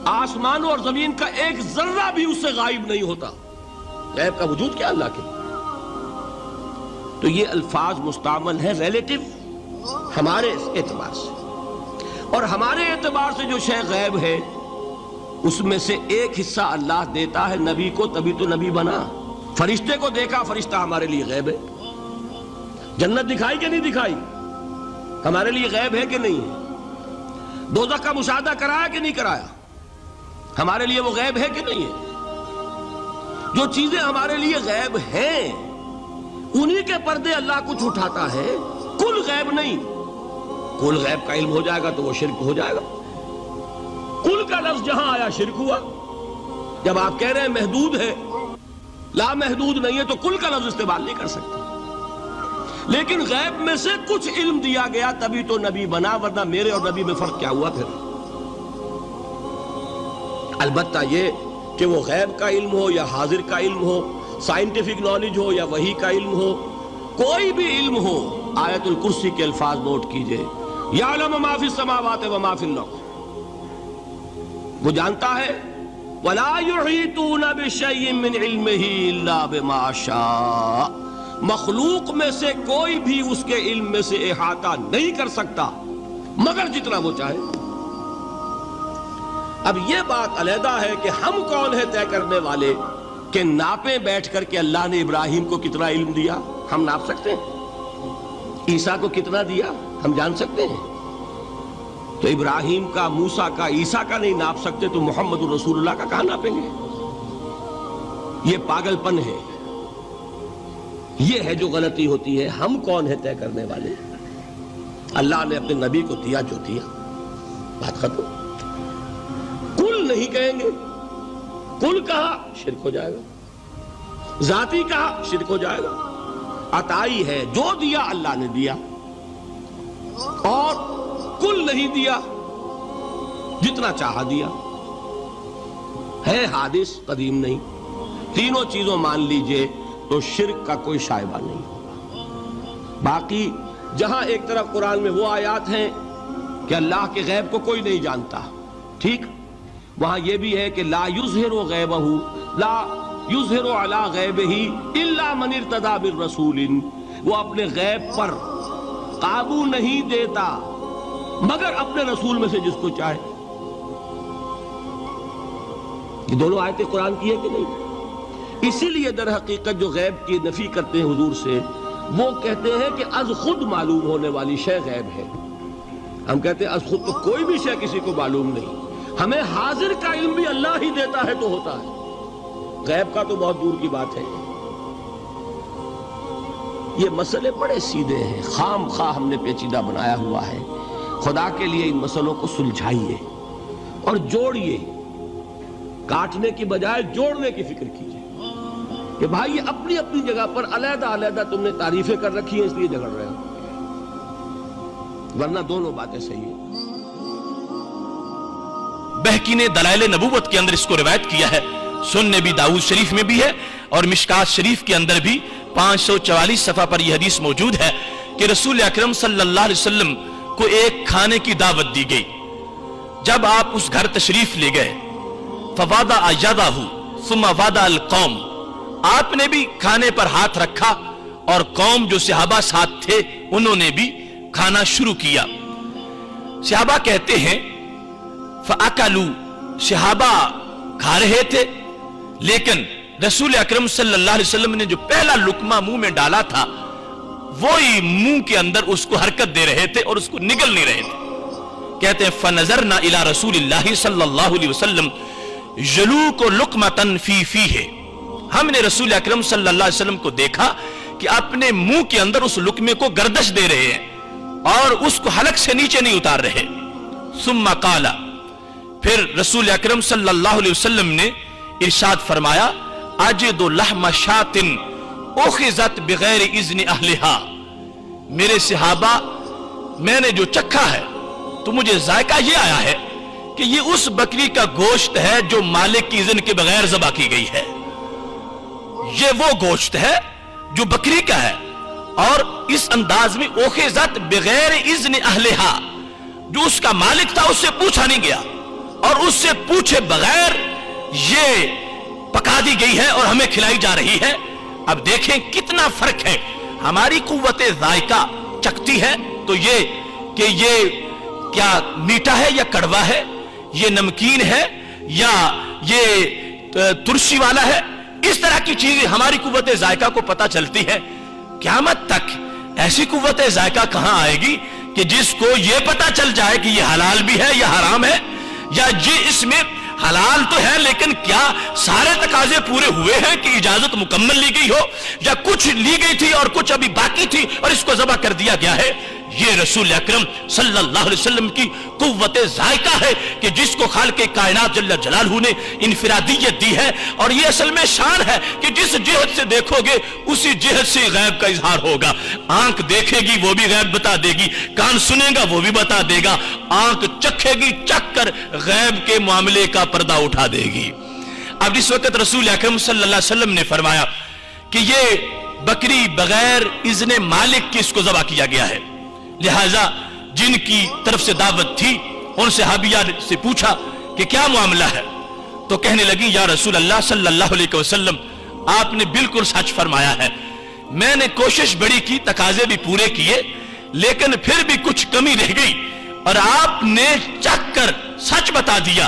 آسمانوں اور زمین کا ایک ذرہ بھی اس سے غائب نہیں ہوتا. غیب کا وجود کیا اللہ کے لیے؟ تو یہ الفاظ مستعمل ہیں ریلیٹو ہمارے اعتبار سے, اور ہمارے اعتبار سے جو شے غیب ہے اس میں سے ایک حصہ اللہ دیتا ہے نبی کو, تبھی تو نبی بنا. فرشتے کو دیکھا, فرشتہ ہمارے لیے غیب ہے. جنت دکھائی کہ نہیں دکھائی, ہمارے لیے غیب ہے کہ نہیں ہے. دوزخ کا مشاہدہ کرایا کہ نہیں کرایا, ہمارے لیے وہ غیب ہے کہ نہیں ہے. جو چیزیں ہمارے لیے غیب ہیں انہی کے پردے اللہ کچھ اٹھاتا ہے, کل غیب نہیں. کل غیب کا علم ہو جائے گا تو وہ شرک ہو جائے گا. کل کا لفظ جہاں آیا شرک ہوا. جب آپ کہہ رہے ہیں محدود ہے, لا محدود نہیں ہے, تو کل کا لفظ استعمال نہیں کر سکتے. لیکن غیب میں سے کچھ علم دیا گیا تبھی تو نبی بنا, ورنہ میرے اور نبی میں فرق کیا ہوا پھر؟ البتہ یہ کہ وہ غیب کا علم ہو یا حاضر کا علم ہو, سائنٹیفک نالج ہو یا وحی کا علم ہو, کوئی بھی علم ہو, آیت الکرسی کے الفاظ نوٹ کیجئے, یعلم ما فی السماوات وما فی الارض, وہ جانتا ہے. ولا یحیطون بشیء من علمہ الا بما شاء, مخلوق میں سے کوئی بھی اس کے علم میں سے احاطہ نہیں کر سکتا مگر جتنا وہ چاہے. اب یہ بات علیحدہ ہے کہ ہم کون ہے طے کرنے والے کہ ناپیں بیٹھ کر کہ اللہ نے ابراہیم کو کتنا علم دیا, ہم ناپ سکتے ہیں؟ عیسیٰ کو کتنا دیا ہم جان سکتے ہیں؟ تو ابراہیم کا, موسیٰ کا, عیسیٰ کا نہیں ناپ سکتے تو محمد رسول اللہ کا کہاں ناپیں گے؟ یہ پاگل پن ہے, یہ ہے جو غلطی ہوتی ہے. ہم کون ہے طے کرنے والے؟ اللہ نے اپنے نبی کو دیا جو دیا, بات ختم. کل نہیں کہیں گے, کل کہا شرک ہو جائے گا, ذاتی کہا شرک ہو جائے گا. عطائی ہے, جو دیا اللہ نے دیا, اور کل نہیں دیا, جتنا چاہا دیا. ہے حادث, قدیم نہیں. تینوں چیزوں مان لیجئے تو شرک کا کوئی شائبہ نہیں ہوگا. باقی جہاں ایک طرف قرآن میں وہ آیات ہیں کہ اللہ کے غیب کو کوئی نہیں جانتا, ٹھیک, وہاں یہ بھی ہے کہ لا یظہر غیبہ, لا یظہر علی غیبہ الا من ارتضی بالرسول, وہ اپنے غیب پر قابو نہیں دیتا مگر اپنے رسول میں سے جس کو چاہے. یہ دونوں آیتیں قرآن کی ہے کہ نہیں؟ اسی لیے در حقیقت جو غیب کی نفی کرتے ہیں حضور سے، وہ کہتے ہیں کہ از خود معلوم ہونے والی شے غیب ہے. ہم کہتے ہیں از خود تو کوئی بھی شے کسی کو معلوم نہیں، ہمیں حاضر کا علم بھی اللہ ہی دیتا ہے تو ہوتا ہے، غیب کا تو بہت دور کی بات ہے. یہ مسئلے بڑے سیدھے ہیں، خام خواہ ہم نے پیچیدہ بنایا ہوا ہے. خدا کے لیے ان مسئلوں کو سلجھائیے اور جوڑیے، کاٹنے کی بجائے جوڑنے کی فکر کیجیے کہ بھائی یہ اپنی اپنی جگہ پر علیحدہ علیحدہ تم نے تعریفیں کر رکھی ہیں اس لیے جھگڑ رہے ہو، ورنہ دونوں باتیں صحیح ہیں. بہقی نے دلائل نبوت کے اندر اس کو روایت کیا ہے، سنن نبی داؤد شریف میں بھی ہے اور مشکات شریف کے اندر بھی 544 صفحہ پر یہ حدیث موجود ہے کہ رسول اکرم صلی اللہ علیہ وسلم کو ایک کھانے کی دعوت دی گئی. جب آپ اس گھر تشریف لے گئے فوادع یدہ ثم وادع القوم، آپ نے بھی کھانے پر ہاتھ رکھا اور قوم جو صحابہ ساتھ تھے انہوں نے بھی کھانا شروع کیا. صحابہ کہتے ہیں فَأَكَلُوا، صحابہ کھا رہے تھے لیکن رسول اکرم صلی اللہ علیہ وسلم نے جو پہلا لقمہ منہ میں ڈالا تھا وہی منہ کے اندر اس کو حرکت دے رہے تھے اور اس کو نگل نہیں رہے تھے. کہتے ہیں فَنَظَرْنَا إِلَى رسول اللہ صلی اللہ علیہ وسلم يَلُوقُ لُقْمَةً فِي فِيهِ، ہم نے رسول اکرم صلی اللہ علیہ وسلم کو دیکھا کہ اپنے منہ کے اندر اس لقمے کو گردش دے رہے ہیں اور اس کو حلق سے نیچے نہیں اتار رہے. ثم قال، پھر رسول اکرم صلی اللہ علیہ وسلم نے ارشاد فرمایا اجد لحم شاۃ اخذت بغیر اذن اہلہا، میرے صحابہ میں نے جو چکھا ہے تو مجھے ذائقہ یہ آیا ہے کہ یہ اس بکری کا گوشت ہے جو مالک کی اذن کے بغیر ذبح کی گئی ہے. یہ وہ گوشت ہے جو بکری کا ہے اور اس انداز میں اخذت بغیر اذن اہلہا، جو اس کا مالک تھا اس سے پوچھا نہیں گیا اور اس سے پوچھے بغیر یہ پکا دی گئی ہے اور ہمیں کھلائی جا رہی ہے. اب دیکھیں کتنا فرق ہے. ہماری قوت ذائقہ چکھتی ہے تو یہ کہ یہ کیا میٹھا ہے یا کڑوا ہے، یہ نمکین ہے یا یہ ترشی والا ہے، اس طرح کی چیزیں ہماری قوت ذائقہ کو پتہ چلتی ہے. قیامت تک ایسی قوت ذائقہ کہاں آئے گی کہ جس کو یہ پتہ چل جائے کہ یہ حلال بھی ہے یا حرام ہے، یا یہ اس میں حلال تو ہے لیکن کیا سارے تقاضے پورے ہوئے ہیں کہ اجازت مکمل لی گئی ہو، یا کچھ لی گئی تھی اور کچھ ابھی باقی تھی اور اس کو ذبح کر دیا گیا ہے. یہ رسول اکرم صلی اللہ علیہ وسلم کی قوت ذائقہ ہے کہ جس کو خالق کائنات جل جلالہ نے انفرادیت دی ہے، اور یہ اصل میں شان ہے کہ جس جہت سے دیکھو گے اسی جہت سے غیب کا اظہار ہوگا. آنکھ دیکھے گی وہ بھی غیب بتا دے گی، کان سنے گا وہ بھی بتا دے گا، آنکھ چکھے گی چکھ کر غیب کے معاملے کا پردہ اٹھا دے گی. اب اس وقت رسول اکرم صلی اللہ علیہ وسلم نے فرمایا کہ یہ بکری بغیر اذن مالک کی اس کو ذبح کیا گیا ہے. لہذا جن کی طرف سے دعوت تھی ان صحابیہ سے پوچھا کہ کیا معاملہ ہے، تو کہنے لگی یا رسول اللہ صلی اللہ علیہ وسلم آپ نے بالکل سچ فرمایا ہے، میں نے کوشش بڑی کی، تقاضے بھی پورے کیے لیکن پھر بھی کچھ کمی رہ گئی اور آپ نے چکھ کر سچ بتا دیا.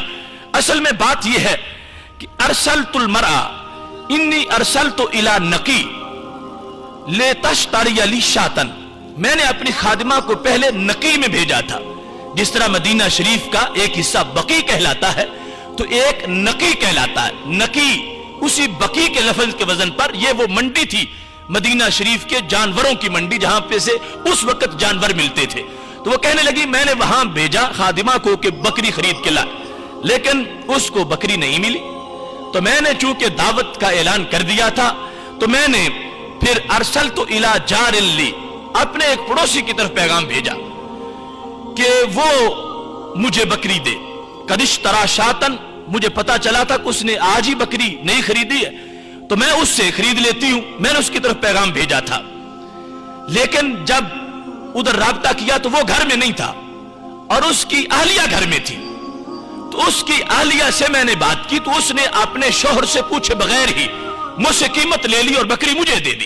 اصل میں بات یہ ہے کہ ارسلت المرأة انی ارسلت الی نقی لتشتری لی شاۃ، میں نے اپنی خادمہ کو پہلے نقی میں بھیجا تھا. جس طرح مدینہ شریف کا ایک حصہ بقی کہلاتا ہے تو ایک نقی کہلاتا ہے. نقی اسی بقی کے لفظ کے وزن پر، یہ وہ منڈی تھی مدینہ شریف کے جانوروں کی منڈی جہاں پہ سے اس وقت جانور ملتے تھے. تو وہ کہنے لگی میں نے وہاں بھیجا خادمہ کو کہ بکری خرید کے لائے، لیکن اس کو بکری نہیں ملی. تو میں نے چونکہ دعوت کا اعلان کر دیا تھا تو میں نے پھر ارسلت الی جار لی، اپنے ایک پڑوسی کی طرف پیغام بھیجا کہ وہ مجھے بکری دے. قد اشتری شاۃ، مجھے پتا چلا تھا کہ اس نے آج ہی بکری نہیں خریدی ہے تو میں اس سے خرید لیتی ہوں. میں نے اس کی طرف پیغام بھیجا تھا لیکن جب ادھر رابطہ کیا تو وہ گھر میں نہیں تھا اور اس کی اہلیہ گھر میں تھی. تو اس کی اہلیہ سے میں نے بات کی تو اس نے اپنے شوہر سے پوچھے بغیر ہی مجھ سے قیمت لے لی اور بکری مجھے دے دی.